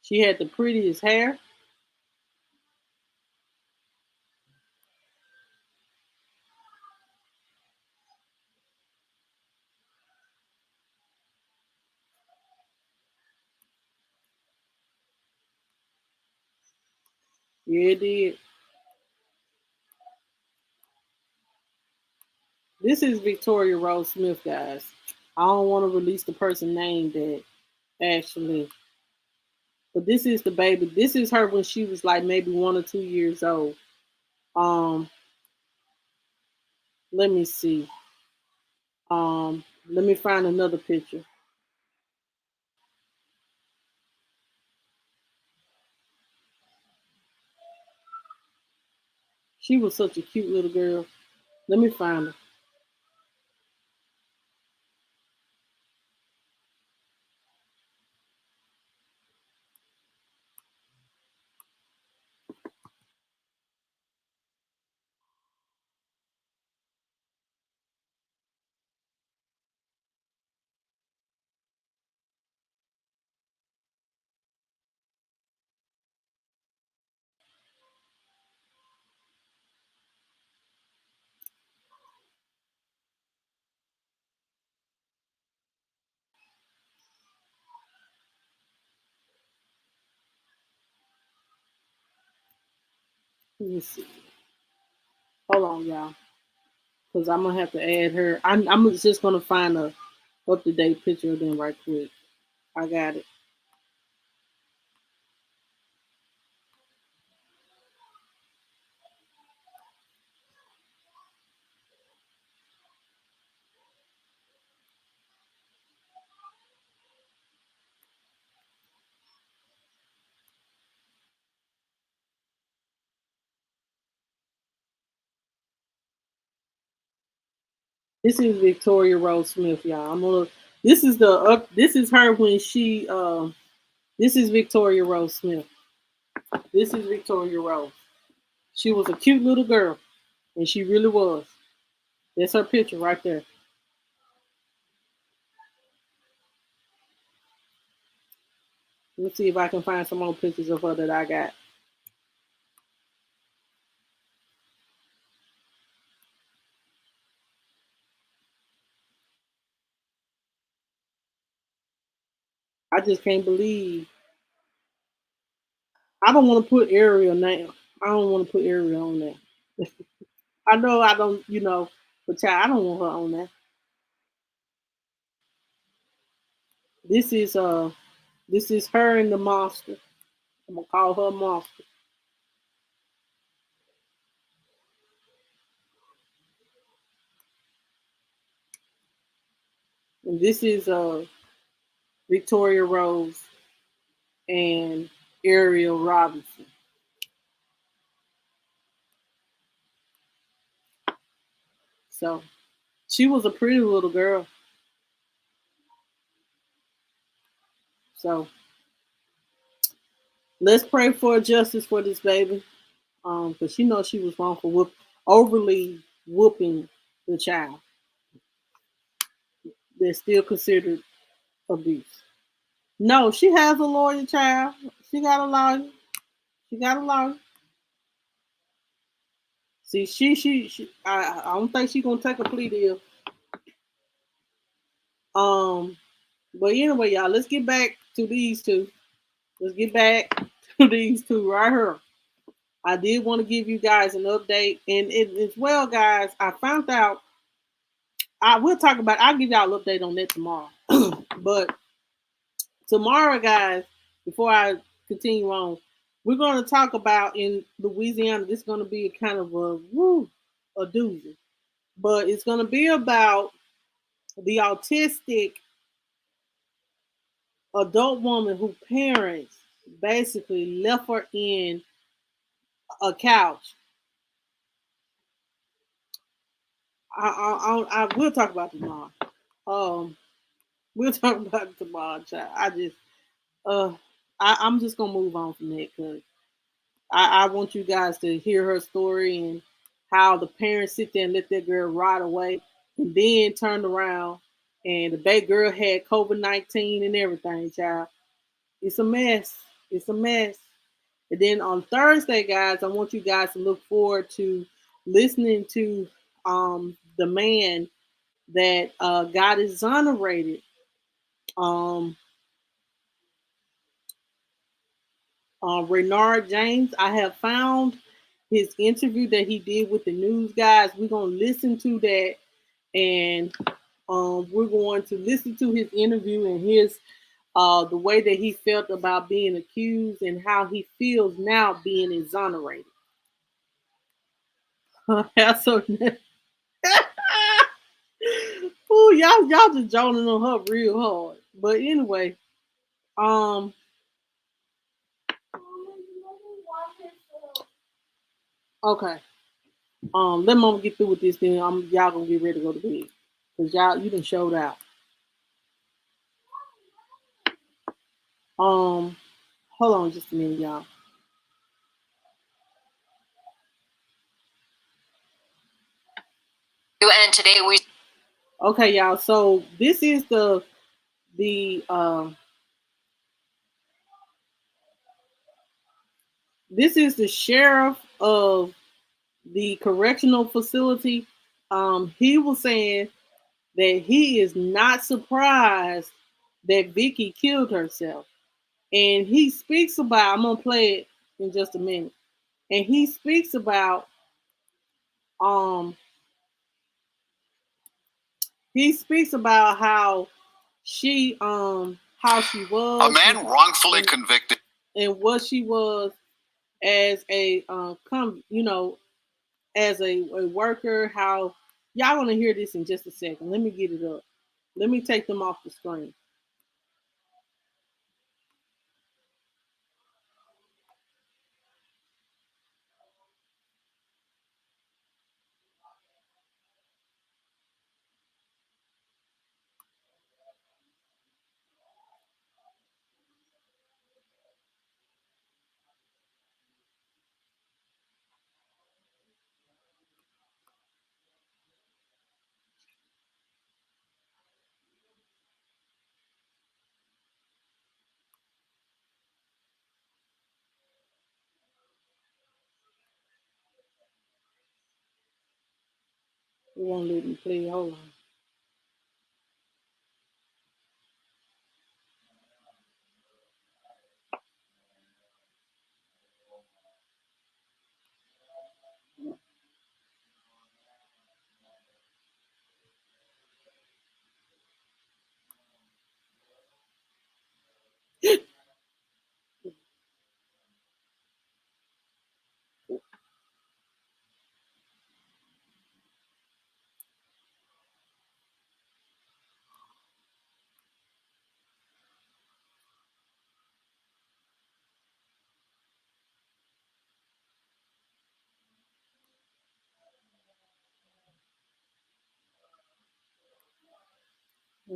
She had the prettiest hair. Yeah, it did. This is Victoria Rose Smith, guys. I don't want to release the person name that actually. But this is the baby. This is her when she was like maybe 1 or 2 years old. Let me see. Let me find another picture. She was such a cute little girl. Let me find her. Let me see. Hold on, y'all. Because I'm going to have to add her. I'm just going to find a up-to-date picture of them right quick. I got it. This is Victoria Rose Smith, y'all. This is her when she this is Victoria Rose Smith. This is Victoria Rose. She was a cute little girl, and she really was. That's her picture right there. Let's see if I can find some more pictures of her that I got. I just can't believe. I don't want to put Arial now. I don't want to put Arial on there. I know I don't, but child, I don't want her on there. This is her and the monster. I'm gonna call her Monster. And this is Victoria Rose and Ariel Robinson. So she was a pretty little girl. So let's pray for justice for this baby. Because she knows she was wrong for overly whooping the child. They're still considered abuse. No, she has a lawyer, child. She got a lawyer. She got a lawyer. See, she I don't think she's gonna take a plea deal. But anyway, y'all, let's get back to these two. Let's get back to these two right here. I did want to give you guys an update, and as well, guys, I found out. I'll give y'all an update on that tomorrow. But tomorrow, guys, before I continue on, we're going to talk about in Louisiana. This is going to be a kind of a doozy, but it's going to be about the autistic adult woman whose parents basically left her in a couch. I will talk about it tomorrow. We'll talk about it tomorrow, child. I'm just gonna move on from that because I want you guys to hear her story and how the parents sit there and let that girl ride away, and then turned around and the baby girl had COVID-19 and everything, child. It's a mess. It's a mess. And then on Thursday, guys, I want you guys to look forward to listening to the man that got exonerated. Renard James. I have found his interview that he did with the news guys. We're going to listen to that, and we're going to listen to his interview and his the way that he felt about being accused and how he feels now being exonerated. So, ooh, y'all just joning on her real hard. But anyway, okay. Let mama get through with this, then y'all gonna get ready to go to bed. Cause you done showed out. Hold on just a minute, y'all. And today we. Okay, y'all. So this is the this is the sheriff of the correctional facility. He was saying that he is not surprised that Vicky killed herself. And he speaks about, I'm gonna play it in just a minute. And he speaks about how she was. A man wrongfully convicted. And what she was as a as a worker. How y'all want to hear this in just a second. Let me get it up. Let me take them off the screen. It won't let me play. Hold on.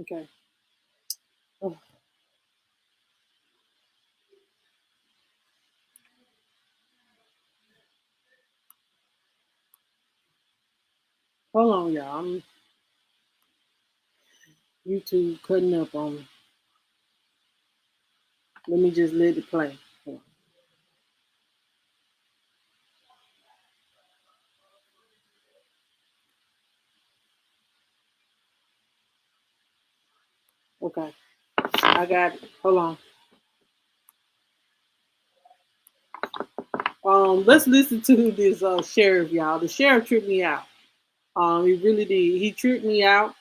Okay. Oh. Hold on, y'all. I'm YouTube cutting up on me. Let me just let it play. Okay. I got it. Hold on. Let's listen to this sheriff, y'all. The sheriff tripped me out. He really did. He tripped me out.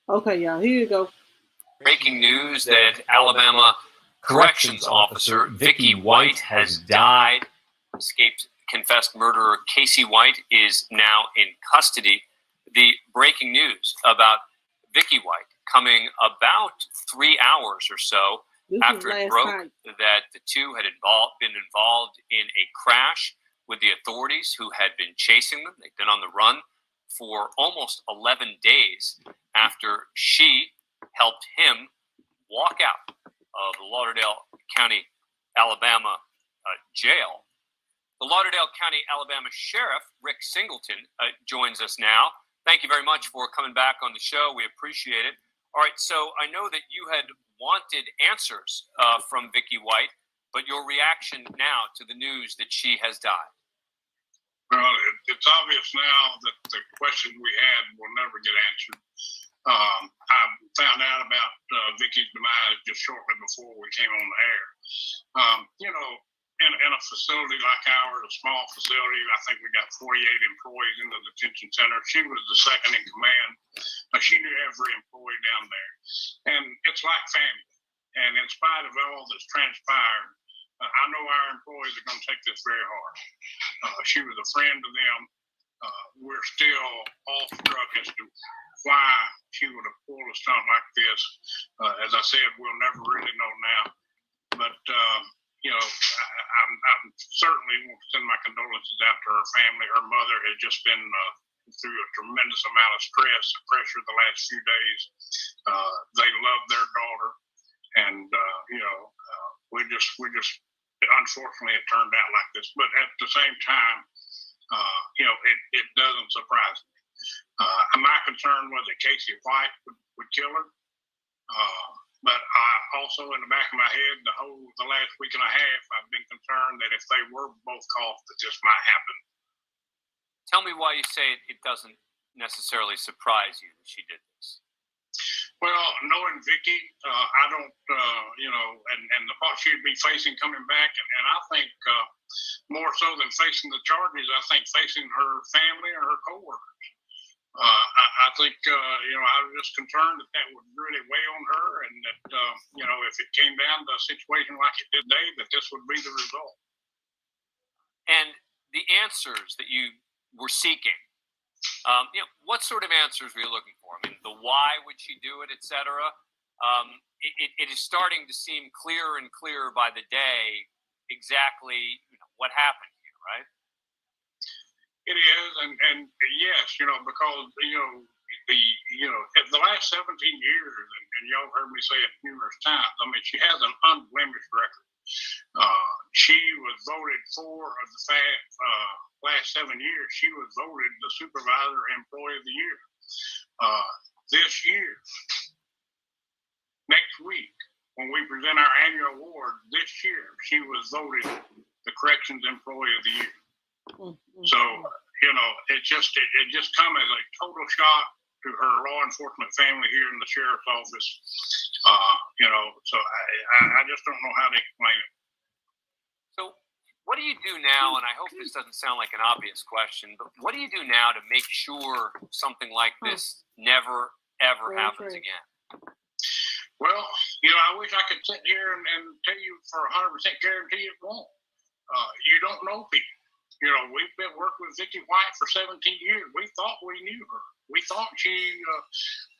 Okay, y'all. Here you go. Breaking news that Alabama corrections officer Vicky White has died. Escaped confessed murderer Casey White is now in custody. The breaking news about Vicky White coming about 3 hours or so after it broke that the two had been involved in a crash with the authorities who had been chasing them. They'd been on the run for almost 11 days after she helped him walk out of the Lauderdale County, Alabama jail. The Lauderdale County, Alabama Sheriff, Rick Singleton, joins us now. Thank you very much for coming back on the show. We appreciate it. All right, so I know that you had wanted answers from Vicky White, but your reaction now to the news that she has died? Well, it's obvious now that the question we had will never get answered. I found out about Vicky's demise just shortly before we came on the air. In a facility like ours, a small facility, I think we got 48 employees in the detention center. She was the second in command. She knew every employee down there. And it's like family. And in spite of all that's transpired, I know our employees are going to take this very hard. She was a friend to them. We're still awestruck as to why she would have pulled a stunt like this. As I said, we'll never really know now. But, I'm certainly want to send my condolences out to her family. Her mother has just been through a tremendous amount of stress and pressure the last few days. They love their daughter. And, we just unfortunately it turned out like this. But at the same time, it doesn't surprise me. My concern was that Casey White would kill her. But I also, in the back of my head, the last week and a half, I've been concerned that if they were both caught, that this might happen. Tell me why you say it doesn't necessarily surprise you that she did this. Well, knowing Vicky, I don't, and the part she'd be facing coming back, and I think more so than facing the charges, I think facing her family or her coworkers. I think, I was just concerned that would really weigh on her, and that, if it came down to a situation like it did today, that this would be the result. And the answers that you were seeking, what sort of answers were you looking for? I mean, the why would she do it, et cetera. It is starting to seem clearer and clearer by the day exactly what happened here, right? It is, and yes, because the last 17 years, and y'all heard me say it numerous times. I mean, she has an unblemished record. She was voted for of the last 7 years. She was voted the Supervisor Employee of the Year. This year, next week, when we present our annual award, this year she was voted the Corrections Employee of the Year. So, it just come as a total shock to her law enforcement family here in the sheriff's office. So I just don't know how to explain it. So what do you do now? And I hope this doesn't sound like an obvious question, but what do you do now to make sure something like this never, ever happens again? Well, I wish I could sit here and tell you for 100% guarantee it won't. You don't know people. We've been working with Vicky White for 17 years. We thought we knew her. We thought she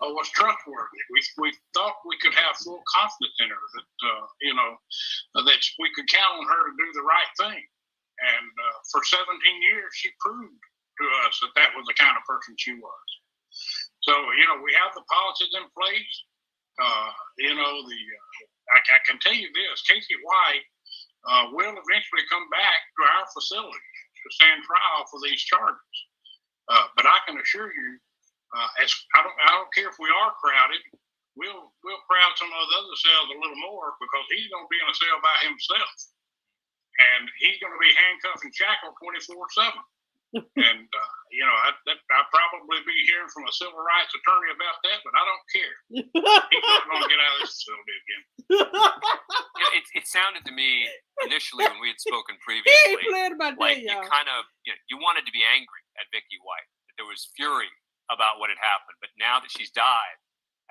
was trustworthy. We thought we could have full confidence in her, that we could count on her to do the right thing. And for 17 years, she proved to us that was the kind of person she was. So, we have the policies in place. I can tell you this, Casey White will eventually come back to our facility to stand trial for these charges. But I can assure you, I don't care if we are crowded, we'll crowd some of those other cells a little more, because he's going to be in a cell by himself. And he's going to be handcuffed and shackled 24/7. And, I'll probably be hearing from a civil rights attorney about that, but I don't care. He's not going to get out of this facility again. It sounded to me initially when we had spoken previously, like you kind of, you wanted to be angry at Vicky White, that there was fury about what had happened. But now that she's died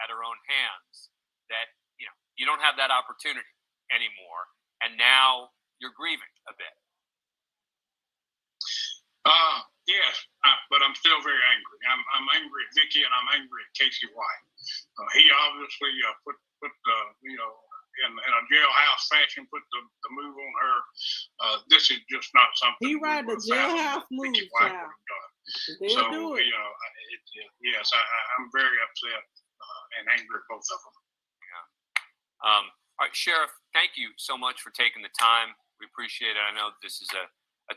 at her own hands, that, you don't have that opportunity anymore. And now you're grieving a bit. Yes, but I'm still very angry. I'm angry at Vicky, and I'm angry at Casey White. He obviously put in a jailhouse fashion, put the move on her. This is just not something he ride the jailhouse move, child. So, yes, I'm very upset and angry at both of them. Yeah. All right, Sheriff, thank you so much for taking the time. We appreciate it. I know this is a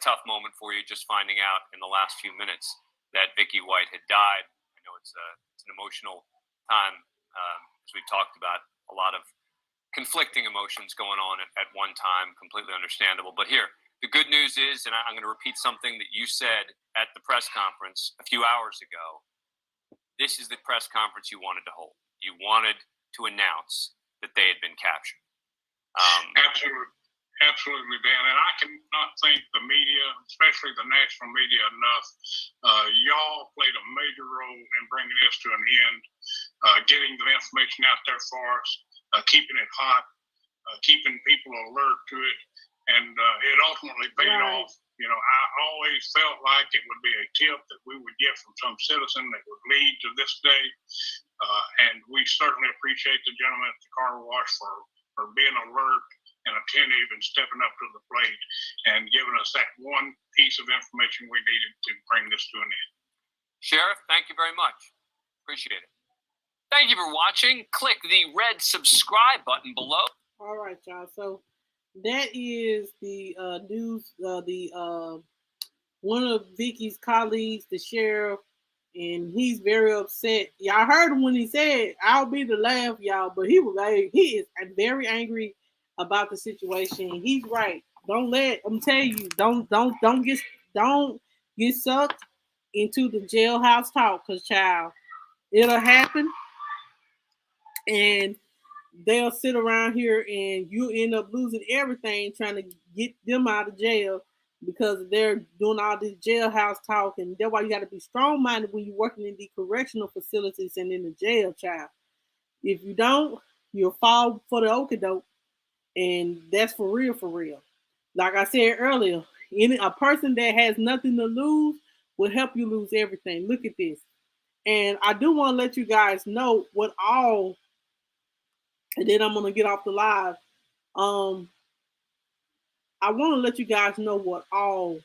tough moment for you, just finding out in the last few minutes that Vicky White had died. I know it's an emotional time, as we've talked about, a lot of conflicting emotions going on at one time, completely understandable. But here, the good news is, and I'm going to repeat something that you said at the press conference a few hours ago, this is the press conference you wanted to hold. You wanted to announce that they had been captured. Absolutely, Dan. And I cannot thank the media, especially the national media, enough. Y'all played a major role in bringing this to an end, getting the information out there for us, keeping it hot, keeping people alert to it. And it ultimately paid off. I always felt like it would be a tip that we would get from some citizen that would lead to this day. And we certainly appreciate the gentleman at the car wash for being alert and attentive and stepping up to the plate and giving us that one piece of information we needed to bring this to an end. Sheriff, thank you very much. Appreciate it. Thank you for watching. Click the red subscribe button below. All right, y'all. So that is the news. One of Vicky's colleagues, the sheriff, and he's very upset. Y'all heard him when he said, "I'll be the laugh, y'all," but he is very angry about the situation. He's right. Don't get sucked into the jailhouse talk, because child, it'll happen, and they'll sit around here and you end up losing everything trying to get them out of jail because they're doing all this jailhouse talk. And that's why you got to be strong-minded when you're working in the correctional facilities and in the jail, child. If you don't, you'll fall for the okie doke, and that's for real, for real. Like I said earlier, a person that has nothing to lose will help you lose everything. Look at this. And I do want to let you guys know what all, and then I'm going to get off the live. I want to let you guys know what all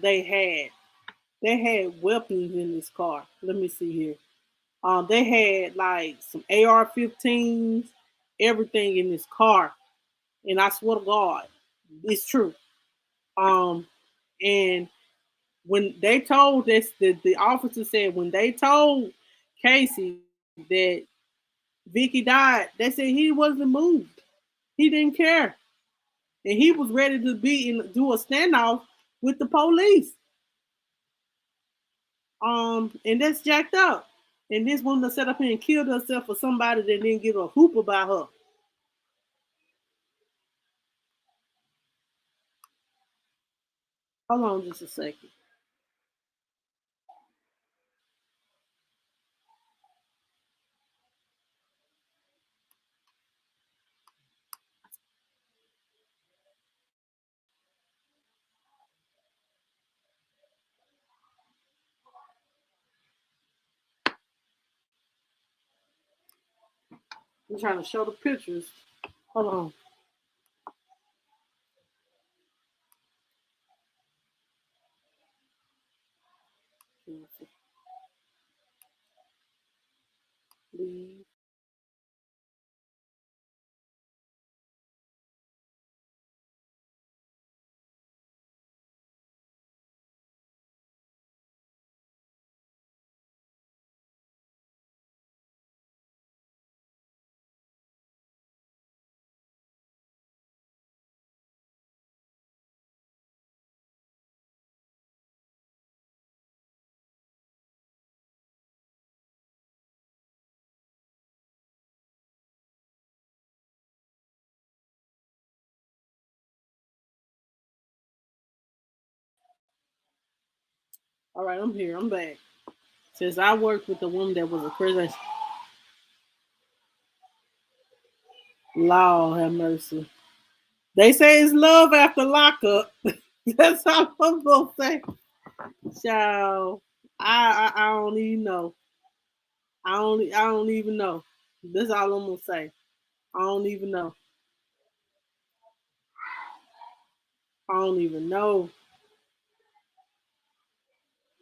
they had. They had weapons in this car. Let me see here. They had like some AR-15s, everything in this car. And I swear to God, it's true. And when they told this, the officer said when they told Casey that Vicky died, they said he wasn't moved. He didn't care. And he was ready to do a standoff with the police. And that's jacked up. And this woman set up here and killed herself for somebody that didn't give a hoop about her. Hold on just a second. I'm trying to show the pictures. Hold on. Please. All right, I'm here. I'm back. Since I worked with a woman that was a prison, Lord have mercy. They say it's love after lockup. That's all I'm gonna say. Child, I don't even know. I don't even know. That's all I'm gonna say. I don't even know. I don't even know.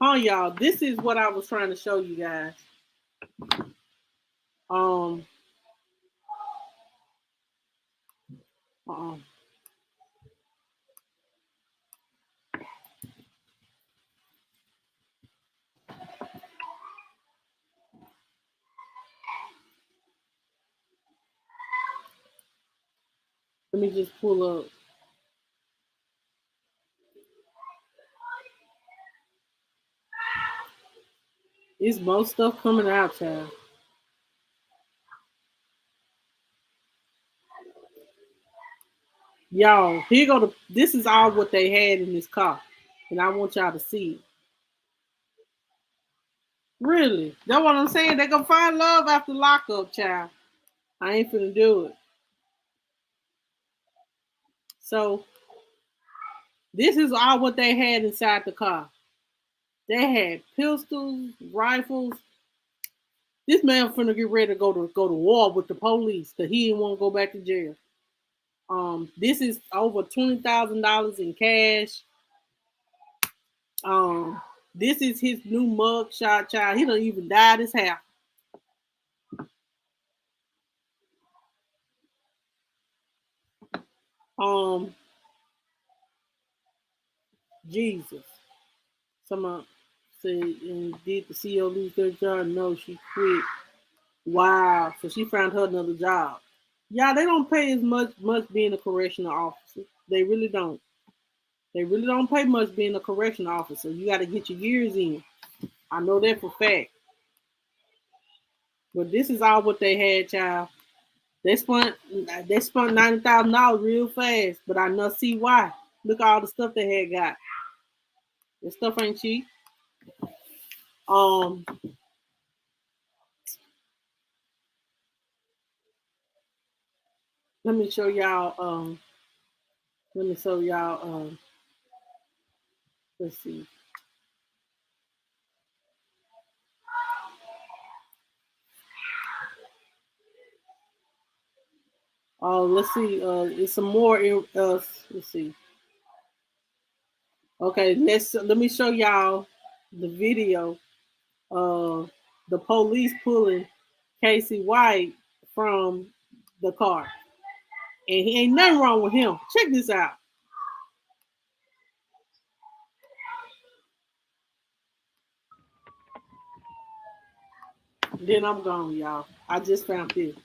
Huh, y'all? This is what I was trying to show you guys. Let me just pull up. There's most stuff coming out, child. Y'all, here go this is all what they had in this car. And I want y'all to see it. Really? That's what I'm saying. They're gonna find love after lockup, child. I ain't finna do it. So this is all what they had inside the car. They had pistols, rifles. This man finna get ready to go to war with the police because he didn't want to go back to jail. This is over $20,000 in cash. This is his new mug shot, child. He done even dyed his hair. Jesus. Someone said, and did the CEO lose their job? No, she quit. Wow. So she found her another job. Yeah, they don't pay as much being a correctional officer. They really don't. They really don't pay much being a correction officer. You got to get your years in. I know that for a fact. But this is all what they had, child. They spent $90,000 real fast, but I know see why. Look at all the stuff they had got. This stuff ain't cheap. Let me show y'all. Let's see. Let's see. It's some more. Let's see. Okay, let me show y'all the video. The police pulling Casey White from the car, and he ain't nothing wrong with him. Check this out. Then I'm gone, y'all. I just found this.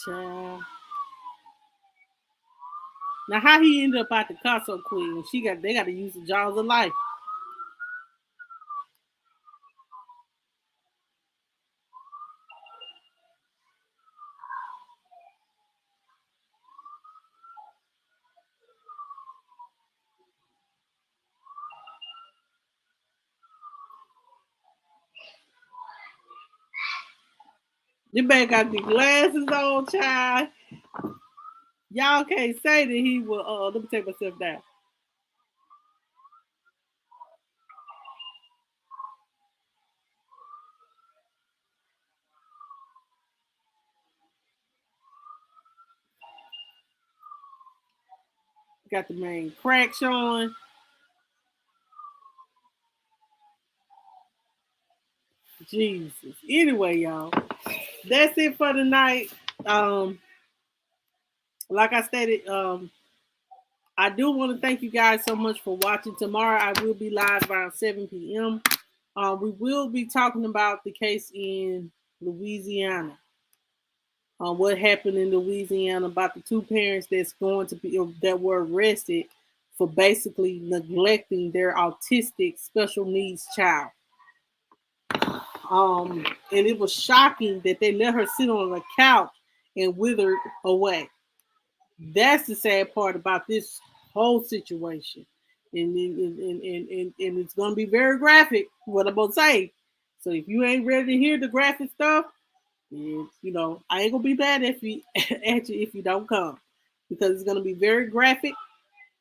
Child. Now, how he ended up out the car so quick? And they got to use the jaws of life. This man got the glasses on, child. Y'all can't say that he will. Let me take myself down. Got the main crack showing. Jesus. Anyway, y'all, that's it for tonight. Like I stated, I do want to thank you guys so much for watching. Tomorrow I will be live around 7 p.m. We will be talking about the case in Louisiana. What happened in Louisiana about the two parents that were arrested for basically neglecting their autistic special needs child. And it was shocking that they let her sit on a couch and withered away. That's the sad part about this whole situation. And it's going to be very graphic, what I'm going to say. So if you ain't ready to hear the graphic stuff, I ain't going to be bad at you if you don't come. Because it's going to be very graphic,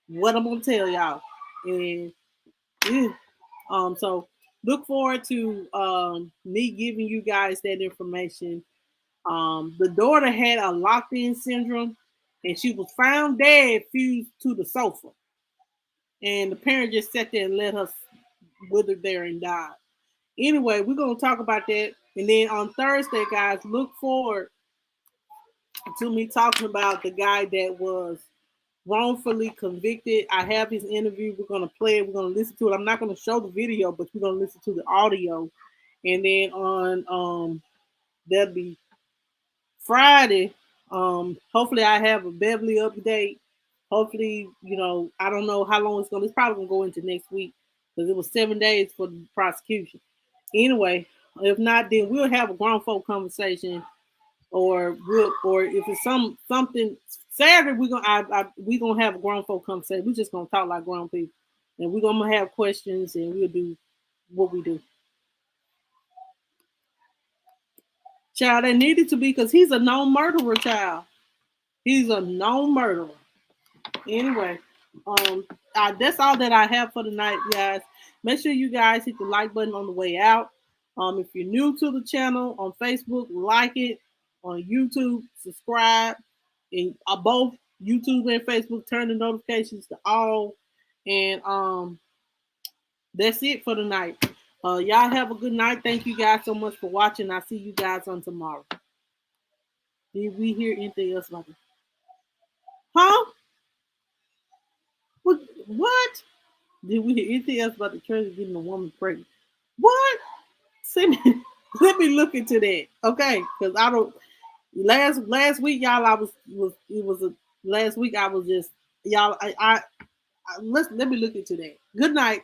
what I'm going to tell y'all. And so look forward to me giving you guys that information. The daughter had a locked-in syndrome, and she was found dead fused to the sofa. And the parent just sat there and let her wither there and die. Anyway, we're going to talk about that. And then on Thursday, guys, look forward to me talking about the guy that was wrongfully convicted. I have his interview. We're going to play it. We're going to listen to it. I'm not going to show the video, but we're going to listen to the audio. And then on that'll be Friday. Hopefully I have a Beverly update. Hopefully, I don't know how long it's probably going to go into next week because it was 7 days for the prosecution. Anyway, if not, then we'll have a grown folk conversation, or if it's something Saturday, we're gonna have a grown folk conversation. We're just gonna talk like grown people, and we're gonna have questions, and we'll do what we do. Child, that needed to be, because he's a known murderer, child. He's a known murderer. Anyway, that's all that I have for tonight, guys. Make sure you guys hit the like button on the way out. If you're new to the channel on Facebook, like it. On YouTube, subscribe. And both YouTube and Facebook, turn the notifications to all. And that's it for tonight. Y'all have a good night. Thank you guys so much for watching. I'll see you guys on tomorrow. Did we hear anything else about it? Huh? What? Did we hear anything else about the church getting a woman pregnant? What? Let me look into that. Okay, because I don't. Last week, y'all, last week I was just y'all. Let me look into that. Good night.